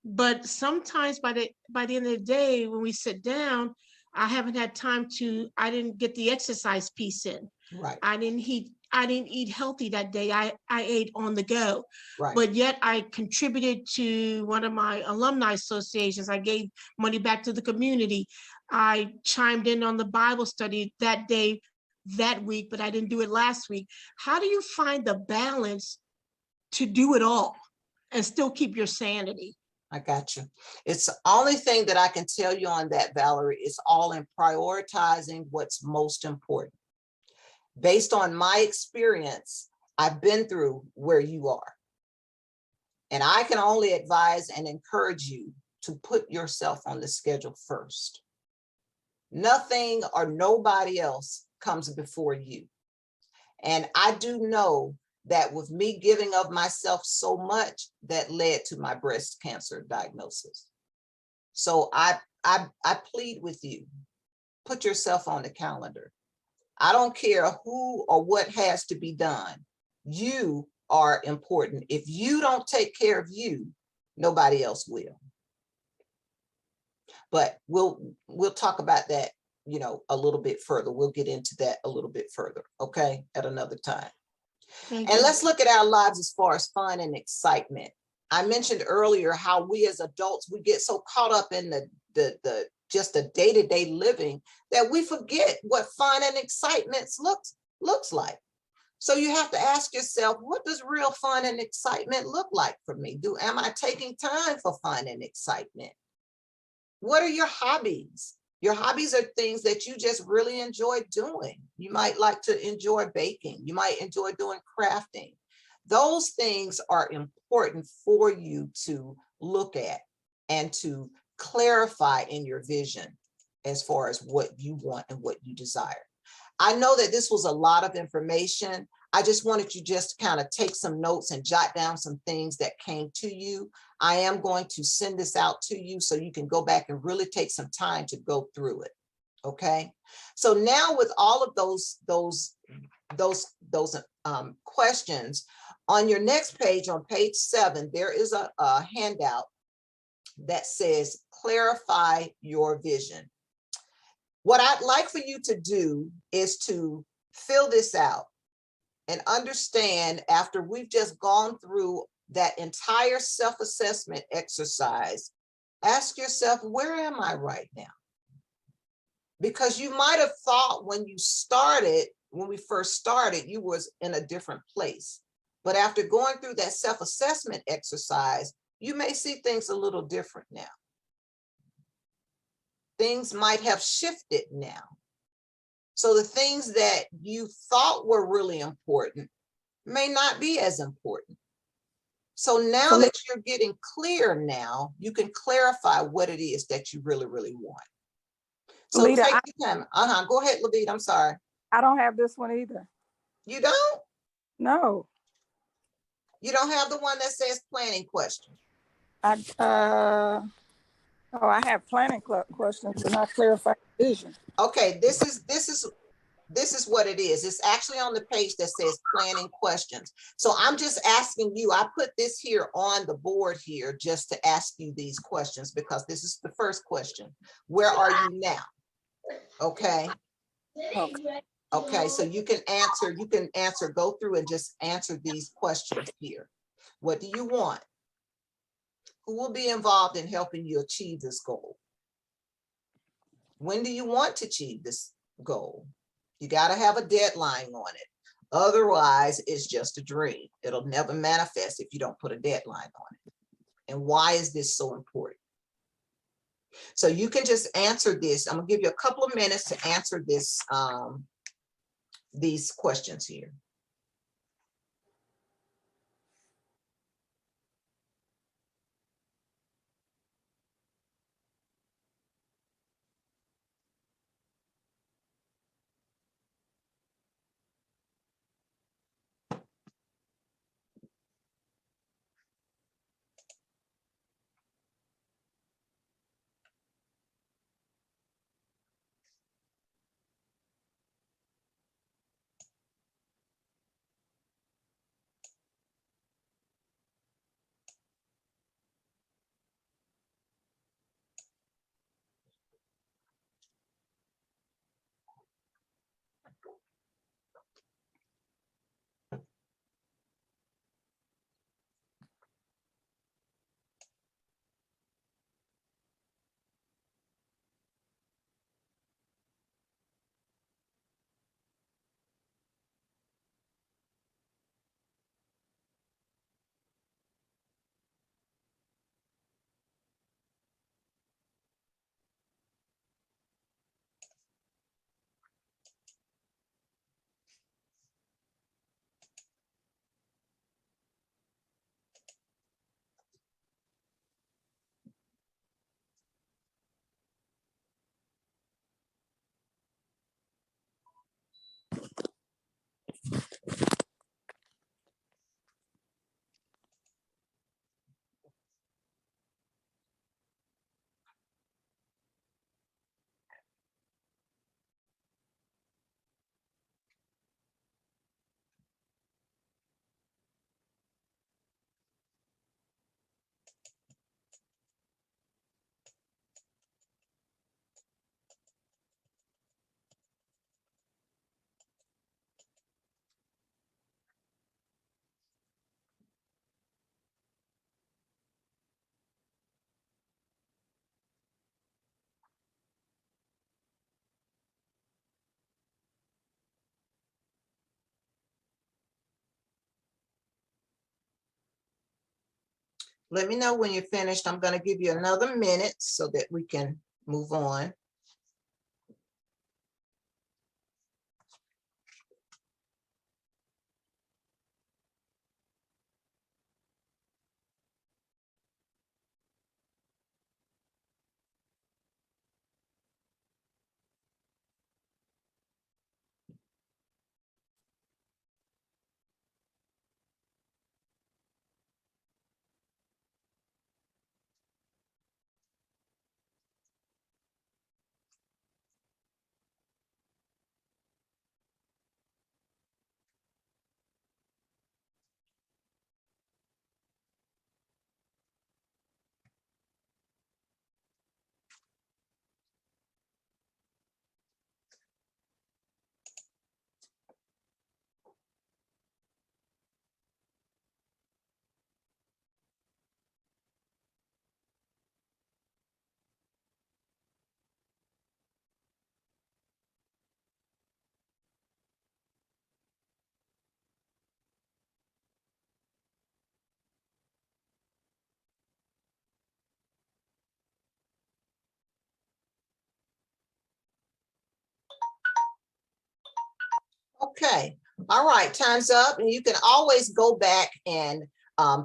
But sometimes by the end of the day, when we sit down, I haven't had time I didn't get the exercise piece in. Right. I didn't eat healthy that day. I ate on the go. Right. But yet I contributed to one of my alumni associations. I gave money back to the community. I chimed in on the Bible study that day, that week, but I didn't do it last week. How do you find the balance to do it all and still keep your sanity? I got you. It's the only thing that I can tell you on that, Valerie, is all in prioritizing what's most important. Based on my experience, I've been through where you are. And I can only advise and encourage you to put yourself on the schedule first. Nothing or nobody else comes before you. And I do know that with me giving of myself so much, that led to my breast cancer diagnosis. So I plead with you, put yourself on the calendar. I don't care who or what has to be done. You are important. If you don't take care of you, nobody else will. But we'll talk about that, you know, a little bit further. We'll get into that a little bit further, okay, at another time. Thank And you. let's look at our lives as far as fun and excitement. I mentioned earlier how we as adults, we get so caught up in the just the day-to-day living that we forget what fun and excitement looks like. So you have to ask yourself, what does real fun and excitement look like for me? Am I taking time for fun and excitement? What are your hobbies? Your hobbies are things that you just really enjoy doing. You might like to enjoy baking. You might enjoy doing crafting. Those things are important for you to look at and to clarify in your vision as far as what you want and what you desire. I know that this was a lot of information. I just wanted you just to kind of take some notes and jot down some things that came to you. I am going to send this out to you so you can go back and really take some time to go through it. Okay. So now with all of those questions, on your next page, on page 7, there is a handout that says clarify your vision. What I'd like for you to do is to fill this out and understand, after we've just gone through that entire self-assessment exercise, ask yourself, where am I right now? Because you might have thought when we first started, you was in a different place. But after going through that self-assessment exercise, you may see things a little different now. Things might have shifted now. So the things that you thought were really important may not be as important. So now that you're getting clear now, you can clarify what it is that you really, really want. So Lita, take the time. Go ahead, Levita. I'm sorry. I don't have this one either. You don't? No. You don't have the one that says planning question? I Oh, I have planning questions and I clarify vision. Okay, this is what it is. It's actually on the page that says planning questions. So I'm just asking you, I put this here on the board here just to ask you these questions because this is the first question. Where are you now? Okay. Okay. Okay, so you can answer, go through and just answer these questions here. What do you want? Who will be involved in helping you achieve this goal? When do you want to achieve this goal? You got to have a deadline on it. Otherwise, it's just a dream. It'll never manifest if you don't put a deadline on it. And why is this so important? So you can just answer this. I'm gonna give you a couple of minutes to answer this, these questions here. Let me know when you're finished. I'm going to give you another minute so that we can move on. Okay, all right, time's up. And you can always go back and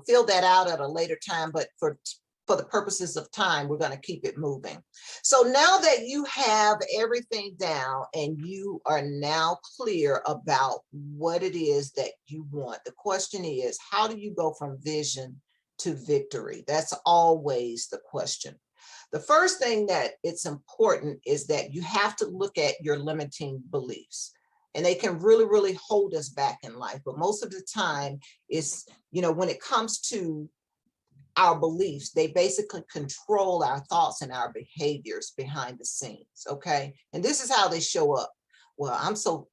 fill that out at a later time, but for the purposes of time, we're going to keep it moving. So now that you have everything down and you are now clear about what it is that you want, the question is, how do you go from vision to victory? That's always the question. The first thing that it's important is that you have to look at your limiting beliefs. And they can really, really hold us back in life. But most of the time is, when it comes to our beliefs, they basically control our thoughts and our behaviors behind the scenes, okay? And this is how they show up. Well,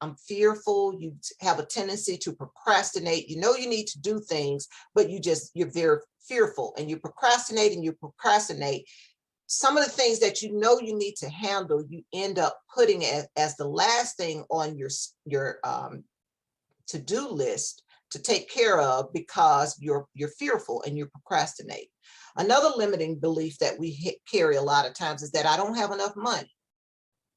I'm fearful. You have a tendency to procrastinate. You know you need to do things, but you're very fearful, and you procrastinate and you procrastinate. Some of the things that you know you need to handle, you end up putting as the last thing on your to-do list to take care of, because you're fearful and you procrastinate. Another limiting belief that we carry a lot of times is that I don't have enough money.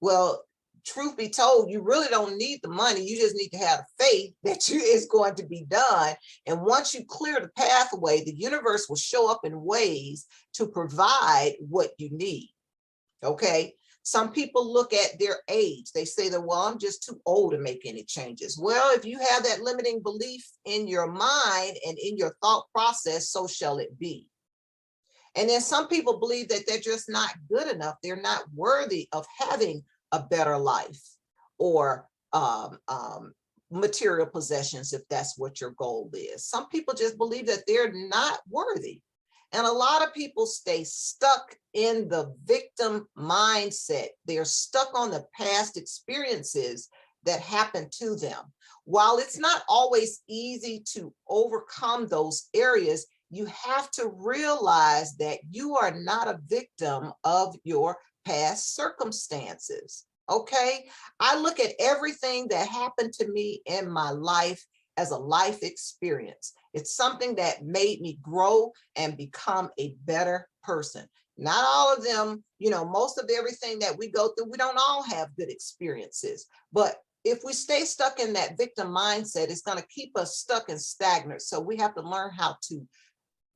Well, truth be told, you really don't need the money. You just need to have faith that it's going to be done. And once you clear the pathway, the universe will show up in ways to provide what you need. Okay. Some people look at their age. They say that, well, I'm just too old to make any changes. Well, if you have that limiting belief in your mind and in your thought process, so shall it be. And then some people believe that they're just not good enough. They're not worthy of having a better life or material possessions, if that's what your goal is. Some people just believe that they're not worthy. And a lot of people stay stuck in the victim mindset. They're stuck on the past experiences that happened to them. While it's not always easy to overcome those areas, you have to realize that you are not a victim of your past circumstances. Okay, I look at everything that happened to me in my life as a life experience. It's something that made me grow and become a better person. Not all of them, most of everything that we go through, we don't all have good experiences. But if we stay stuck in that victim mindset, it's going to keep us stuck and stagnant. So we have to learn how to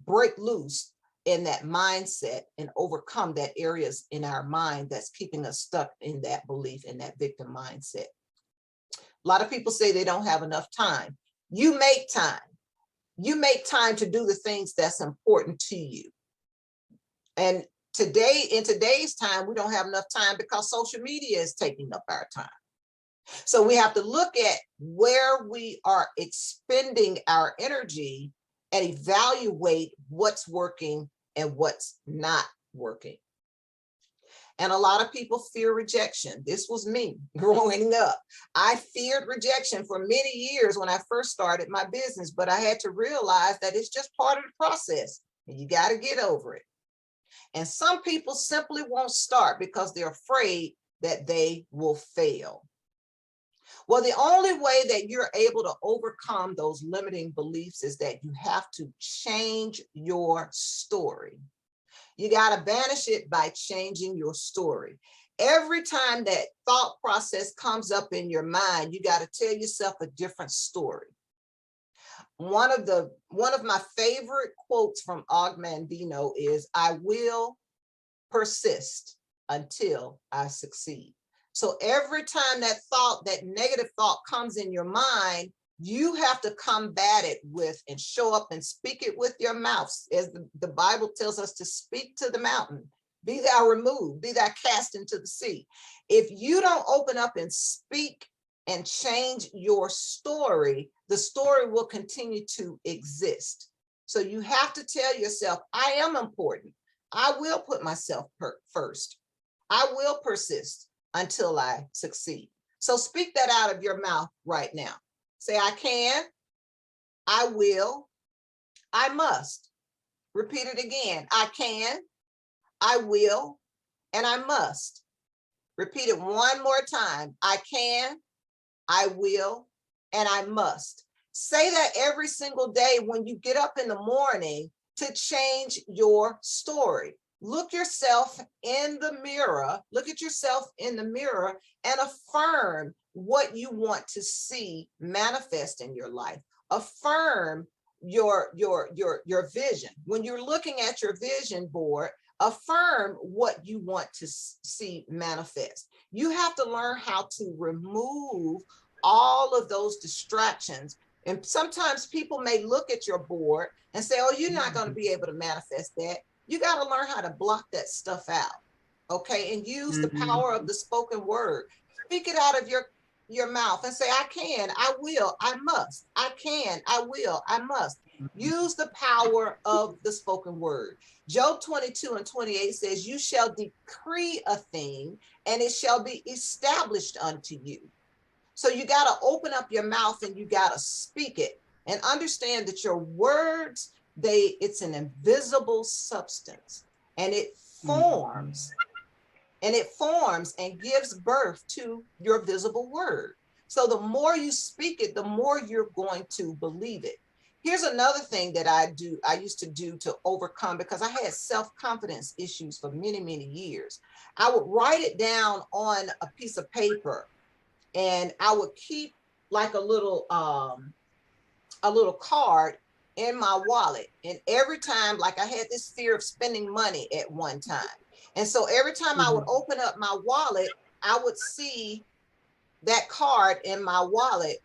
break loose in that mindset and overcome that areas in our mind that's keeping us stuck in that belief, in that victim mindset. A lot of people say they don't have enough time. You make time. You make time to do the things that's important to you. And in today's time, we don't have enough time because social media is taking up our time. So we have to look at where we are expending our energy and evaluate what's working and what's not working. And a lot of people fear rejection. This was me growing up. I feared rejection for many years when I first started my business, but I had to realize that it's just part of the process and you got to get over it. And some people simply won't start because they're afraid that they will fail. Well, the only way that you're able to overcome those limiting beliefs is that you have to change your story. You got to banish it by changing your story. Every time that thought process comes up in your mind, you got to tell yourself a different story. One of my favorite quotes from Og Mandino is, "I will persist until I succeed." So every time that negative thought comes in your mind, you have to combat it with and show up and speak it with your mouth. As the Bible tells us to speak to the mountain, be thou removed, be thou cast into the sea. If you don't open up and speak and change your story, the story will continue to exist. So you have to tell yourself, I am important. I will put myself first. I will persist until I succeed. So speak that out of your mouth right now. Say, I can, I will, I must. Repeat it again. I can, I will, and I must. Repeat it one more time. I can, I will, and I must. Say that every single day when you get up in the morning to change your story. Look yourself in the mirror, look at yourself in the mirror and affirm what you want to see manifest in your life. Affirm your vision. When you're looking at your vision board, affirm what you want to see manifest. You have to learn how to remove all of those distractions. And sometimes people may look at your board and say, oh, you're not going to be able to manifest that. you got to learn how to block that stuff out. Okay. And use the power of the spoken word. Speak it out of your mouth and say, I can, I will, I must. I can, I will, I must. Use the power of the spoken word. Job 22:28 says, you shall decree a thing and it shall be established unto you. So you got to open up your mouth and you got to speak it and understand that your words, it's an invisible substance, and it forms and gives birth to your visible word. So the more you speak it, the more you're going to believe it. Here's another thing that I used to do to overcome, because I had self-confidence issues for many, many years. I would write it down on a piece of paper, and I would keep like a little card in my wallet. And every time, like I had this fear of spending money at one time. And so every time I would open up my wallet, I would see that card in my wallet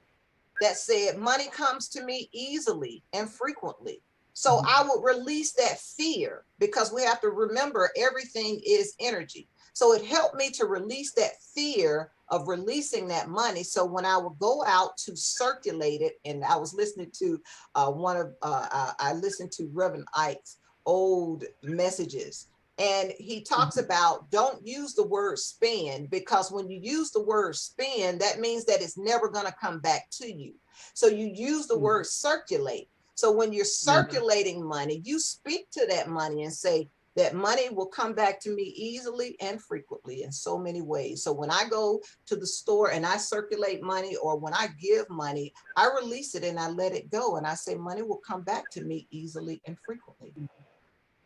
that said, money comes to me easily and frequently. So I would release that fear, because we have to remember everything is energy. So it helped me to release that fear of releasing that money. So when I would go out to circulate it, and I was listening to I listened to Reverend Ike's old messages, and he talks about, don't use the word spend, because when you use the word spend, that means that it's never going to come back to you. So you use the word circulate. So when you're circulating money, you speak to that money and say, that money will come back to me easily and frequently in so many ways. So when I go to the store and I circulate money, or when I give money, I release it and I let it go. And I say, money will come back to me easily and frequently.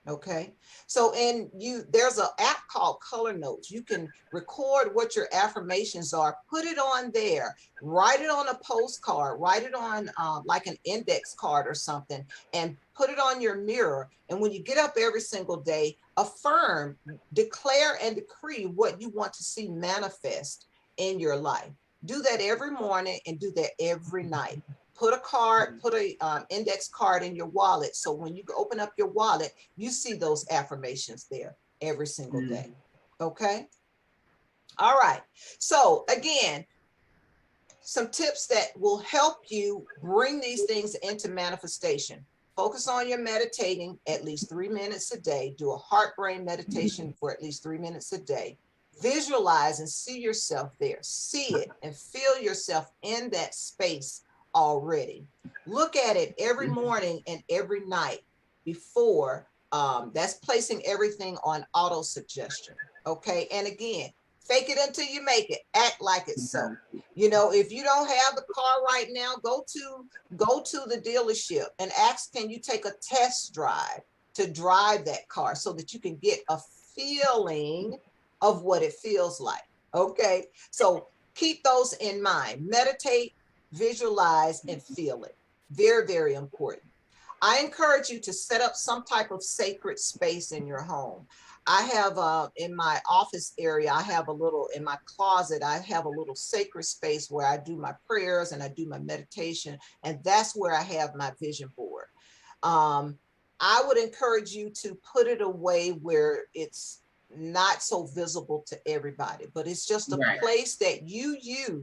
Okay. So there's an app called Color Notes. You can record what your affirmations are, put it on there, write it on a postcard, write it on like an index card or something, and put it on your mirror. And when you get up every single day, affirm, declare, and decree what you want to see manifest in your life. Do that every morning and do that every night. Put a index card in your wallet. So when you open up your wallet, you see those affirmations there every single day. Okay. All right. So again, some tips that will help you bring these things into manifestation. Focus on your meditating at least 3 minutes a day. Do a heart brain meditation for at least 3 minutes a day. Visualize and see yourself there. See it and feel yourself in that space already. Look at it every morning and every night before. That's placing everything on auto suggestion. Okay. And again, fake it until you make it. Act like it's so. You know, if you don't have the car right now, go to the dealership and ask, can you take a test drive to drive that car so that you can get a feeling of what it feels like. Okay. So keep those in mind. Meditate, visualize, and feel it. Very, very important. I encourage you to set up some type of sacred space in your home. I have in my office area, in my closet, I have a little sacred space where I do my prayers and I do my meditation. And that's where I have my vision board. I would encourage you to put it away where it's not so visible to everybody, but it's just a place that you use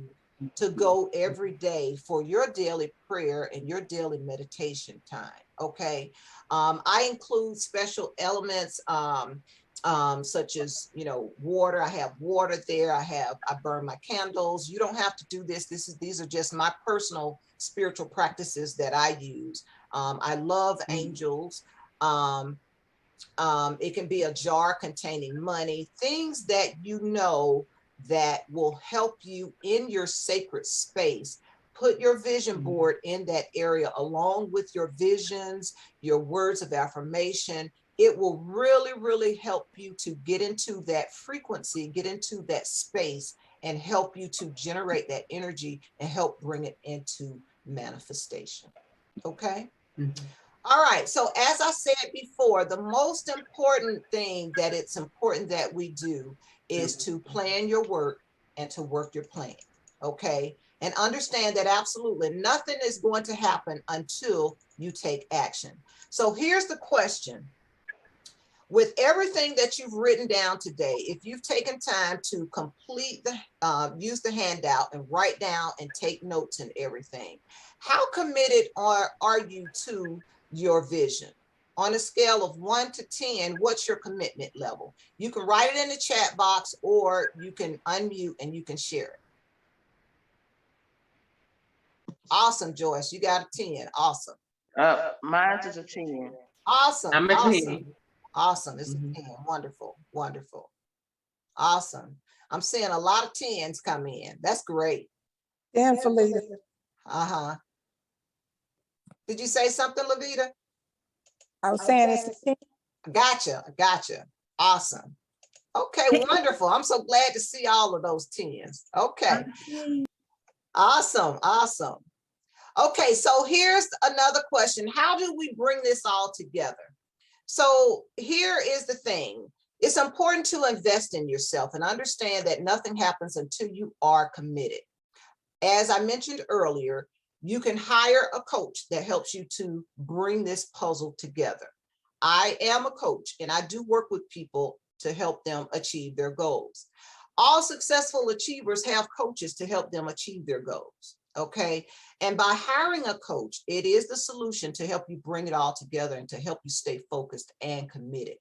to go every day for your daily prayer and your daily meditation time. Okay. I include special elements, such as, water. I have water there. I burn my candles. You don't have to do this. These are just my personal spiritual practices that I use. I love angels. It can be a jar containing money, things that that will help you in your sacred space. Put your vision board in that area along with your visions, your words of affirmation. It will really, really help you to get into that frequency, get into that space, and help you to generate that energy and help bring it into manifestation. Okay. All right. So as I said before, the most important thing that it's important that we do is to plan your work and to work your plan. Okay. And understand that absolutely nothing is going to happen until you take action. So here's the question. with everything that you've written down today, if you've taken time to complete use the handout and write down and take notes and everything, how committed are you to your vision? On a scale of 1 to 10, what's your commitment level? You can write it in the chat box, or you can unmute and you can share it. Awesome, Joyce, you got a 10, awesome. Mine's is a 10. Awesome, I'm a awesome. 10. Awesome, it's Mhm. a 10, wonderful, wonderful. Awesome. I'm seeing a lot of 10s come in. That's great. Dan Felita. Uh-huh. Did you say something, Lavita? I was saying it's a 10. Gotcha. Awesome. Okay, wonderful. I'm so glad to see all of those 10s. Okay. Awesome. Okay, so here's another question. How do we bring this all together? So here is the thing. It's important to invest in yourself and understand that nothing happens until you are committed. As I mentioned earlier, you can hire a coach that helps you to bring this puzzle together. I am a coach and I do work with people to help them achieve their goals. All successful achievers have coaches to help them achieve their goals. Okay. And by hiring a coach, it is the solution to help you bring it all together and to help you stay focused and committed.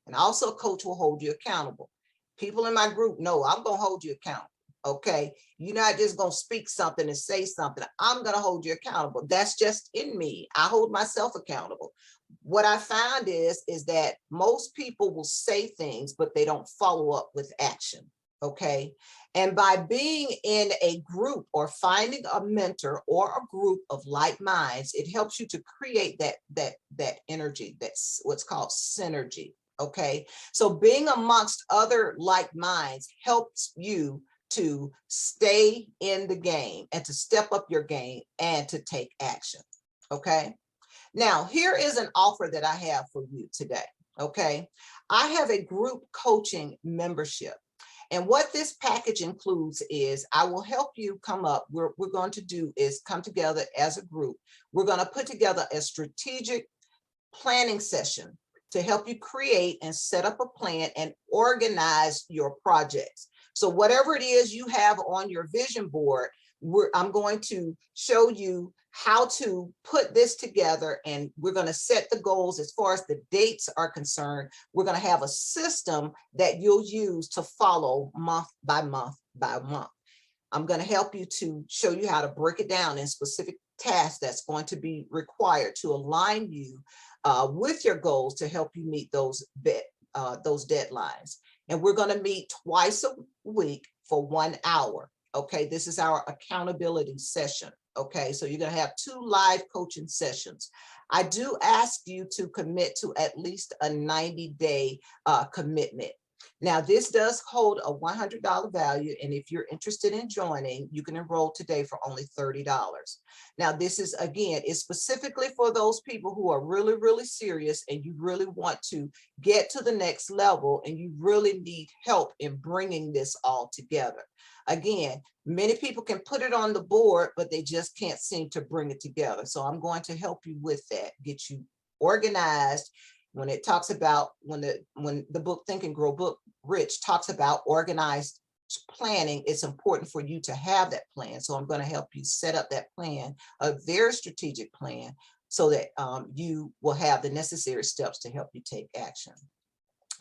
And also, a coach will hold you accountable. People in my group know I'm going to hold you accountable. Okay. You're not just going to speak something and say something. I'm going to hold you accountable. That's just in me. I hold myself accountable. What I found is that most people will say things, but they don't follow up with action. Okay. And by being in a group or finding a mentor or a group of like minds, it helps you to create that energy. That's what's called synergy. Okay. So being amongst other like minds helps you to stay in the game and to step up your game and to take action. Okay. Now, here is an offer that I have for you today. Okay. I have a group coaching membership. And what this package includes is I will help you come up. What we're going to do is come together as a group. We're going to put together a strategic planning session to help you create and set up a plan and organize your projects. So whatever it is you have on your vision board, I'm going to show you how to put this together, and we're going to set the goals as far as the dates are concerned. We're going to have a system that you'll use to follow month by month by month. I'm going to help you to show you how to break it down in specific tasks that's going to be required to align you with your goals to help you meet those deadlines. And we're going to meet twice a week for 1 hour. Okay, this is our accountability session. Okay, so you're going to have 2 live coaching sessions. I do ask you to commit to at least a 90-day commitment. Now, this does hold a $100 value, and if you're interested in joining, you can enroll today for only $30. Now, this is, again, it's specifically for those people who are really, really serious and you really want to get to the next level and you really need help in bringing this all together. Again, many people can put it on the board, but they just can't seem to bring it together. So I'm going to help you with that, get you organized. When it talks about, when the book Think and Grow Book Rich talks about organized planning, it's important for you to have that plan. So I'm going to help you set up that plan, a very strategic plan, so that you will have the necessary steps to help you take action.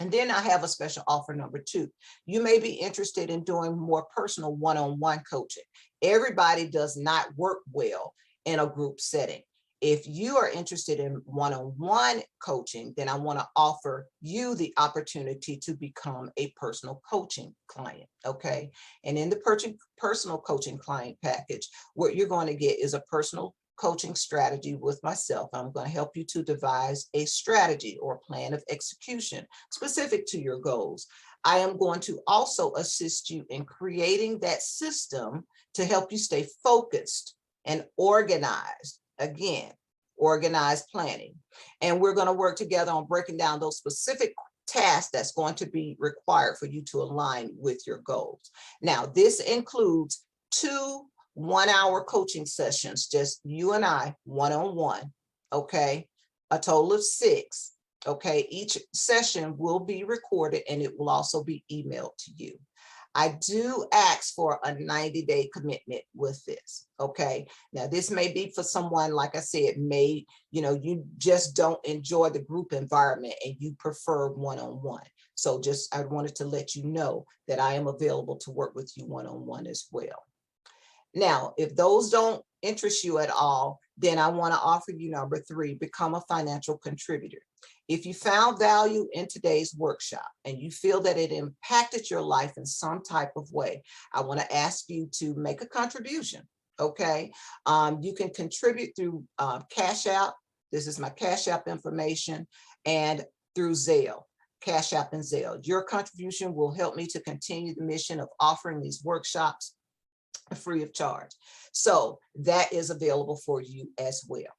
And then I have a special offer number 2. You may be interested in doing more personal one-on-one coaching. Everybody does not work well in a group setting. If you are interested in one-on-one coaching, then I want to offer you the opportunity to become a personal coaching client. Okay. And in the personal coaching client package, what you're going to get is a personal coaching strategy with myself. I'm going to help you to devise a strategy or plan of execution specific to your goals. I am going to also assist you in creating that system to help you stay focused and organized. Again, organized planning. And we're going to work together on breaking down those specific tasks that's going to be required for you to align with your goals. Now, this includes 2 1-hour coaching sessions, just you and I, one-on-one, okay? A total of 6. Okay, each session will be recorded and it will also be emailed to you. I do ask for a 90-day commitment with this. Okay, now this may be for someone, like I said, you just don't enjoy the group environment and you prefer one-on-one. So I wanted to let you know that I am available to work with you one-on-one as well. Now, if those don't interest you at all, then I want to offer you number 3, become a financial contributor. If you found value in today's workshop and you feel that it impacted your life in some type of way, I want to ask you to make a contribution. Okay, you can contribute through Cash App. This is my Cash App information, and through Zelle, Cash App and Zelle. Your contribution will help me to continue the mission of offering these workshops free of charge. So that is available for you as well.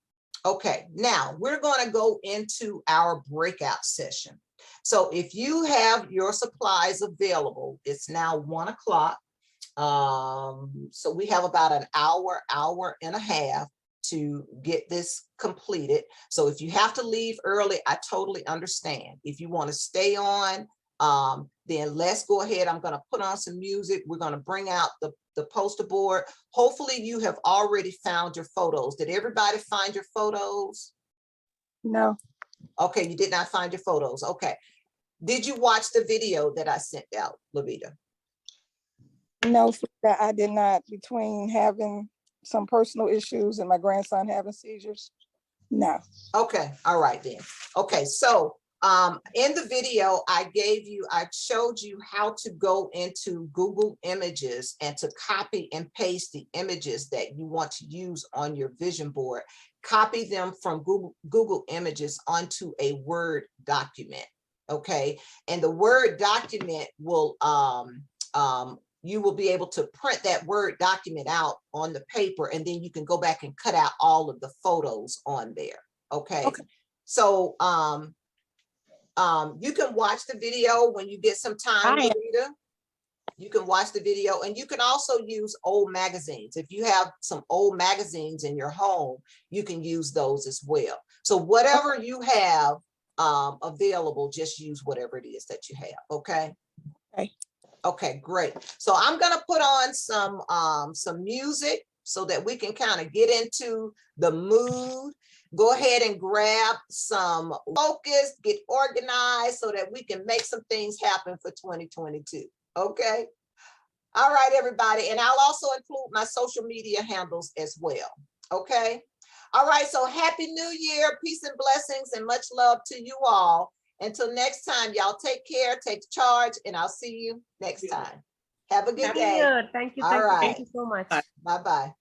Okay, now we're going to go into our breakout session. So if you have your supplies available, it's now 1 o'clock. So we have about an hour and a half to get this completed. So if you have to leave early, I totally understand. If you want to stay on, then let's go ahead. I'm going to put on some music. We're going to bring out the poster board. Hopefully you have already found your photos. Did everybody find your photos? No, Okay, you did not find your photos. Okay. Did you watch the video that I sent out, Lavita? no, Frida, I did not. Between having some personal issues and my grandson having seizures, no. Okay, all right then. Okay, so in the video I showed you how to go into Google Images and to copy and paste the images that you want to use on your vision board. Copy them from Google Images onto a Word document. Okay, and the Word document will you will be able to print that Word document out on the paper, and then you can go back and cut out all of the photos on there. Okay. So you can watch the video when you get some time, Lavita. You can watch the video, and you can also use old magazines. If you have some old magazines in your home, you can use those as well. So whatever you have available, just use whatever it is that you have. Okay. Okay. Okay, great. So I'm gonna put on some music so that we can kind of get into the mood. Go ahead and grab some focus, get organized so that we can make some things happen for 2022. Okay. All right, everybody. And I'll also include my social media handles as well. Okay. All right. So happy New Year, peace and blessings, and much love to you all. Until next time, y'all take care, take charge, and I'll see you next time. Have a good day. Thank you. All right. Thank you so much. Bye-bye.